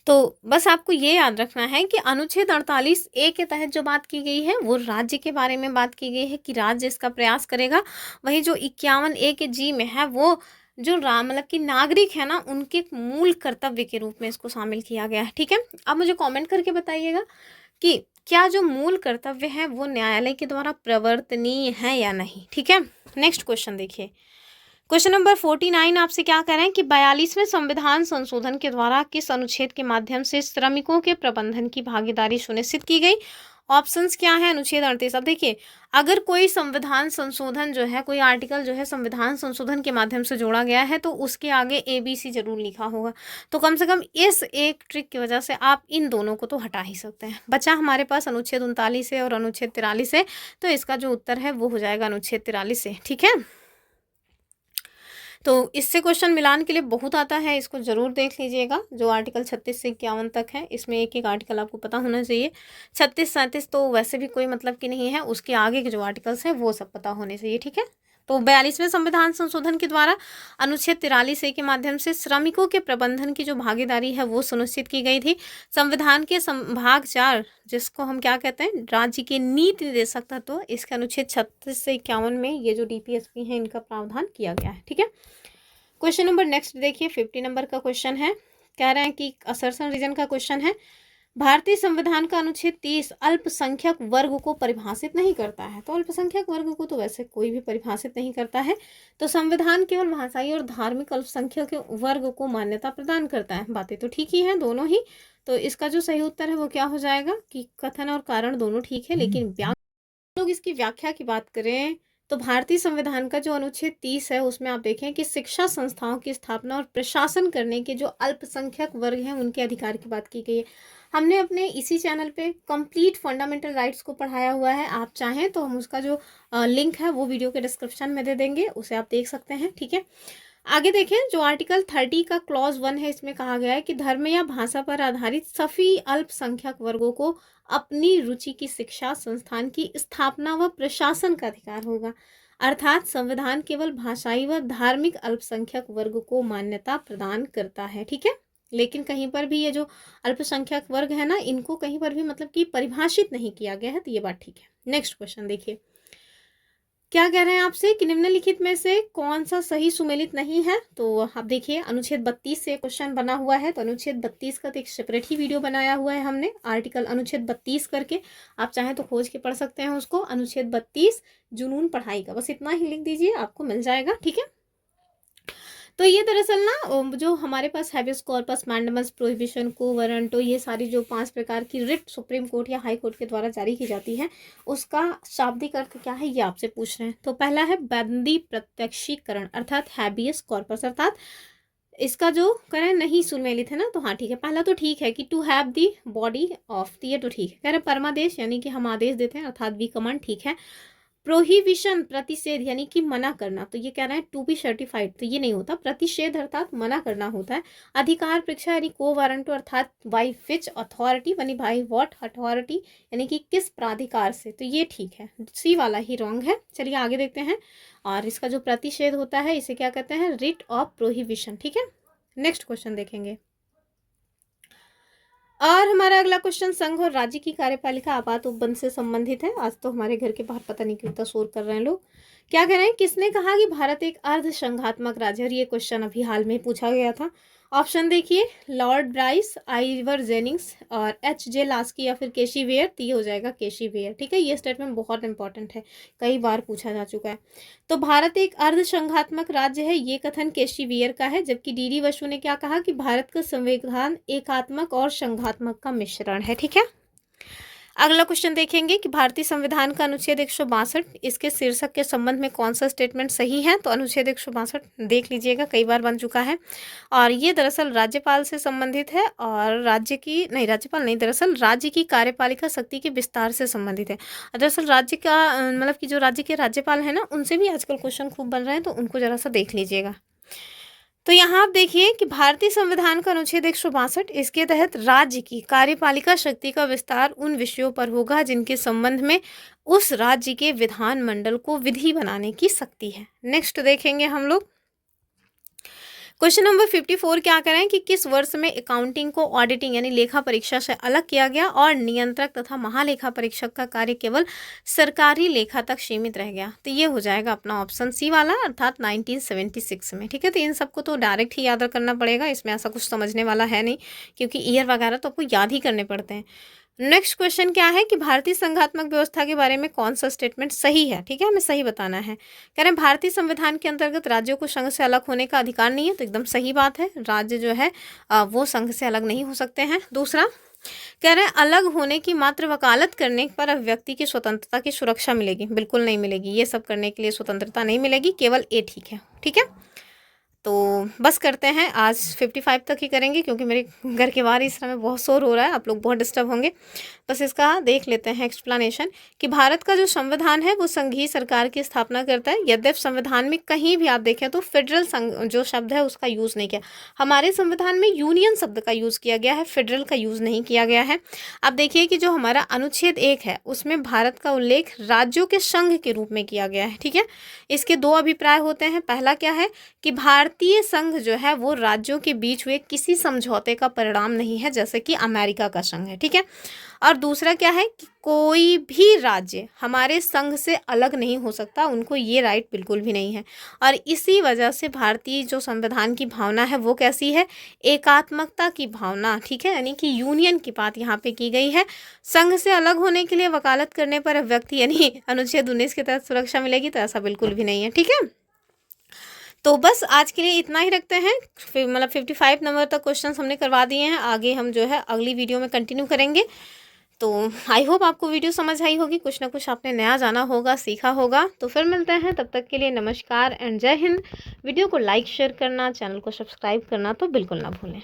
तो बस आपको ये याद रखना है कि अनुच्छेद 48A के तहत जो बात की गई है वो राज्य के बारे में बात की गई है कि राज्य इसका प्रयास करेगा। वही जो 51A के जी में है वो जो मतलब कि नागरिक है ना, उनके मूल कर्तव्य के रूप में इसको शामिल किया गया है, ठीक है। अब मुझे कमेंट करके बताइएगा कि क्या जो मूल कर्तव्य है वो न्यायालय के द्वारा प्रवर्तनीय है या नहीं, ठीक है। नेक्स्ट क्वेश्चन देखिए, क्वेश्चन नंबर 49 आपसे क्या कह रहे हैं कि 42वें संविधान संशोधन के द्वारा किस अनुच्छेद के माध्यम से श्रमिकों के प्रबंधन की भागीदारी सुनिश्चित की गई। ऑप्शंस क्या है। अनुच्छेद 38। अब देखिए, अगर कोई संविधान संशोधन जो है, कोई आर्टिकल जो है संविधान संशोधन के माध्यम से जोड़ा गया है तो उसके आगे ABC जरूर लिखा होगा। तो कम से कम इस एक ट्रिक की वजह से आप इन दोनों को तो हटा ही सकते हैं। बचा हमारे पास अनुच्छेद 39 है और अनुच्छेद 43 है, तो इसका जो उत्तर है वो हो जाएगा अनुच्छेद 43 से। ठीक है, तो इससे क्वेश्चन मिलान के लिए बहुत आता है, इसको जरूर देख लीजिएगा। जो आर्टिकल 36 से 51 तक है, इसमें एक एक आर्टिकल आपको पता होना चाहिए। 36 37 तो वैसे भी कोई मतलब की नहीं है, उसके आगे के जो आर्टिकल्स हैं वो सब पता होने चाहिए। ठीक है, तो 42वें संविधान संशोधन के द्वारा अनुच्छेद 43A के माध्यम से श्रमिकों के प्रबंधन की जो भागीदारी है वो सुनिश्चित की गई थी। संविधान के संभाग 4, जिसको हम क्या कहते हैं, राज्य के नीति निर्देशक तत्व, इसके अनुच्छेद 36 से 51 में ये जो DPSP है इनका प्रावधान किया गया है। ठीक है, क्वेश्चन नंबर नेक्स्ट देखिए, 50 नंबर का क्वेश्चन है। कह रहे हैं कि असर्शन रीजन का क्वेश्चन है। भारतीय संविधान का अनुच्छेद 30 अल्पसंख्यक वर्ग को परिभाषित नहीं करता है। तो अल्पसंख्यक वर्ग को तो वैसे कोई भी परिभाषित नहीं करता है, तो संविधान केवल भाषाई और धार्मिक अल्पसंख्यक वर्ग को मान्यता प्रदान करता है। बातें तो ठीक ही हैं दोनों ही, तो इसका जो सही उत्तर है वो क्या हो जाएगा कि कथन और कारण दोनों ठीक है, लेकिन लोग इसकी व्याख्या की बात करें तो भारतीय संविधान का जो अनुच्छेद 30 है उसमें आप देखें कि शिक्षा संस्थाओं की स्थापना और प्रशासन करने के जो अल्पसंख्यक वर्ग हैं उनके अधिकार की बात की गई है। हमने अपने इसी चैनल पे कंप्लीट फंडामेंटल राइट्स को पढ़ाया हुआ है, आप चाहें तो हम उसका जो लिंक है वो वीडियो के डिस्क्रिप्शन में दे देंगे, उसे आप देख सकते हैं। ठीक है, आगे देखें, जो आर्टिकल 30 का क्लॉज 1 है, इसमें कहा गया है कि धर्म या भाषा पर आधारित सभी अल्पसंख्यक वर्गों को अपनी रुचि की शिक्षा संस्थान की स्थापना व प्रशासन का अधिकार होगा। अर्थात संविधान केवल भाषाई व धार्मिक अल्पसंख्यक वर्ग को मान्यता प्रदान करता है। ठीक है, लेकिन कहीं पर भी ये जो अल्पसंख्यक वर्ग है ना, इनको कहीं पर भी मतलब कि परिभाषित नहीं किया गया है, तो ये बात ठीक है। नेक्स्ट क्वेश्चन देखिए, क्या कह रहे हैं आपसे कि निम्नलिखित में से कौन सा सही सुमेलित नहीं है। तो आप देखिए, अनुच्छेद 32 से क्वेश्चन बना हुआ है, तो अनुच्छेद 32 का तो एक सेपरेट ही वीडियो बनाया हुआ है हमने, आर्टिकल अनुच्छेद 32 करके, आप चाहें तो खोज के पढ़ सकते हैं उसको। अनुच्छेद 32 जुनून पढ़ाई का, बस इतना ही लिख दीजिए, आपको मिल जाएगा। ठीक है, तो ये दरअसल ना जो हमारे पास habeas corpus, mandamus, prohibition, quo warranto, ये सारी जो 5 प्रकार की रिट सुप्रीम कोर्ट या हाई कोर्ट के द्वारा जारी की जाती है, उसका शाब्दिक अर्थ क्या है ये आपसे पूछ रहे हैं। तो पहला है बंदी प्रत्यक्षीकरण, अर्थात हैबियस कॉर्पस, अर्थात इसका जो करें नहीं सुमेलित है ना, तो हाँ ठीक है, पहला तो ठीक है कि to have the body of, ये तो ठीक है। कह रहे परमादेश यानी कि हम आदेश देते हैं, अर्थात वी कमांड, ठीक है। प्रोहिबिशन प्रतिषेध यानी कि मना करना, तो ये कह रहे हैं टू बी सर्टिफाइड, तो ये नहीं होता। प्रतिषेध अर्थात मना करना होता है। अधिकार परीक्षा यानी को वारंटो, अर्थात बाई विच अथॉरिटी, यानी बाई व्हाट अथॉरिटी, यानी कि किस प्राधिकार से, तो ये ठीक है। सी वाला ही रॉन्ग है। चलिए आगे देखते हैं, और इसका जो प्रतिषेध होता है इसे क्या कहते हैं, रिट ऑफ प्रोहिबिशन। ठीक है, नेक्स्ट क्वेश्चन देखेंगे, और हमारा अगला क्वेश्चन संघ और राज्य की कार्यपालिका आपात उपबंध से संबंधित है। आज तो हमारे घर के बाहर पता नहीं क्यों इतना शोर कर रहे हैं लोग। क्या कह रहे हैं, किसने कहा कि भारत एक अर्ध संघात्मक राज्य है। और ये क्वेश्चन अभी हाल में पूछा गया था। ऑप्शन देखिए, लॉर्ड ब्राइस, आइवर जेनिंग्स और H.J. लास्की या फिर केशी वेयर, तो ये हो जाएगा केशी वेयर। ठीक है, ये स्टेटमेंट बहुत इंपॉर्टेंट है, कई बार पूछा जा चुका है। तो भारत एक अर्ध संघात्मक राज्य है, ये कथन केशी वेयर का है, जबकि D.D. बसु ने क्या कहा कि भारत का संविधान एकात्मक और संघात्मक का मिश्रण है। ठीक है, अगला क्वेश्चन देखेंगे कि भारतीय संविधान का अनुच्छेद 162, इसके शीर्षक के संबंध में कौन सा स्टेटमेंट सही है। तो अनुच्छेद 162 देख लीजिएगा, कई बार बन चुका है, और ये दरअसल राज्यपाल से संबंधित है, और राज्यपाल नहीं, दरअसल राज्य की कार्यपालिका शक्ति के विस्तार से संबंधित है। दरअसल राज्य का मतलब कि जो राज्य के राज्यपाल है ना, उनसे भी आजकल क्वेश्चन खूब बन रहे हैं, तो उनको जरा सा देख लीजिएगा। तो यहाँ आप देखिए कि भारतीय संविधान का अनुच्छेद 162, इसके तहत राज्य की कार्यपालिका शक्ति का विस्तार उन विषयों पर होगा जिनके संबंध में उस राज्य के विधानमंडल को विधि बनाने की शक्ति है। नेक्स्ट देखेंगे हम लोग, क्वेश्चन नंबर 54 क्या करें कि किस वर्ष में अकाउंटिंग को ऑडिटिंग यानी लेखा परीक्षा से अलग किया गया और नियंत्रक तथा महालेखा परीक्षक का कार्य केवल सरकारी लेखा तक सीमित रह गया। तो ये हो जाएगा अपना ऑप्शन सी वाला, अर्थात 1976 में। ठीक है, तो इन सबको तो डायरेक्ट ही याद करना पड़ेगा, इसमें ऐसा कुछ समझने वाला है नहीं, क्योंकि ईयर वगैरह तो आपको याद ही करने पड़ते हैं। नेक्स्ट क्वेश्चन क्या है कि भारतीय संघात्मक व्यवस्था के बारे में कौन सा स्टेटमेंट सही है, ठीक है, हमें सही बताना है। कह रहे हैं भारतीय संविधान के अंतर्गत राज्यों को संघ से अलग होने का अधिकार नहीं है, तो एकदम सही बात है, राज्य जो है वो संघ से अलग नहीं हो सकते हैं। दूसरा कह रहे हैं अलग होने की मात्र वकालत करने पर अब व्यक्ति की स्वतंत्रता की सुरक्षा मिलेगी, बिल्कुल नहीं मिलेगी, ये सब करने के लिए स्वतंत्रता नहीं मिलेगी, केवल ए ठीक है, ठीक है। तो बस करते हैं, आज 55 तक ही करेंगे क्योंकि मेरे घर के बाहर इस समय बहुत शोर हो रहा है, आप लोग बहुत डिस्टर्ब होंगे। बस इसका देख लेते हैं एक्सप्लेनेशन कि भारत का जो संविधान है वो संघीय सरकार की स्थापना करता है। यद्यपि संविधान में कहीं भी आप देखें तो फेडरल जो शब्द है उसका यूज़ नहीं किया, हमारे संविधान में यूनियन शब्द का यूज़ किया गया है, फेडरल का यूज़ नहीं किया गया है। अब देखिए कि जो हमारा अनुच्छेद 1 है उसमें भारत का उल्लेख राज्यों के संघ के रूप में किया गया है, ठीक है। इसके दो अभिप्राय होते हैं, पहला क्या है कि भारतीय संघ जो है वो राज्यों के बीच हुए किसी समझौते का परिणाम नहीं है, जैसे कि अमेरिका का संघ है, ठीक है। और दूसरा क्या है कि कोई भी राज्य हमारे संघ से अलग नहीं हो सकता, उनको ये राइट बिल्कुल भी नहीं है। और इसी वजह से भारतीय जो संविधान की भावना है वो कैसी है, एकात्मकता की भावना, ठीक है, यानी कि यूनियन की बात यहाँ पे की गई है। संघ से अलग होने के लिए वकालत करने पर व्यक्ति यानी अनुच्छेद 19 के तहत सुरक्षा मिलेगी, तो ऐसा बिल्कुल भी नहीं है, ठीक है। तो बस आज के लिए इतना ही रखते हैं, फिर मतलब 55 नंबर तक क्वेश्चंस हमने करवा दिए हैं, आगे हम जो है अगली वीडियो में कंटिन्यू करेंगे। तो आई होप आपको वीडियो समझ आई होगी, कुछ ना कुछ आपने नया जाना होगा, सीखा होगा। तो फिर मिलते हैं, तब तक के लिए नमस्कार एंड जय हिंद। वीडियो को लाइक शेयर करना, चैनल को सब्सक्राइब करना तो बिल्कुल ना भूलें।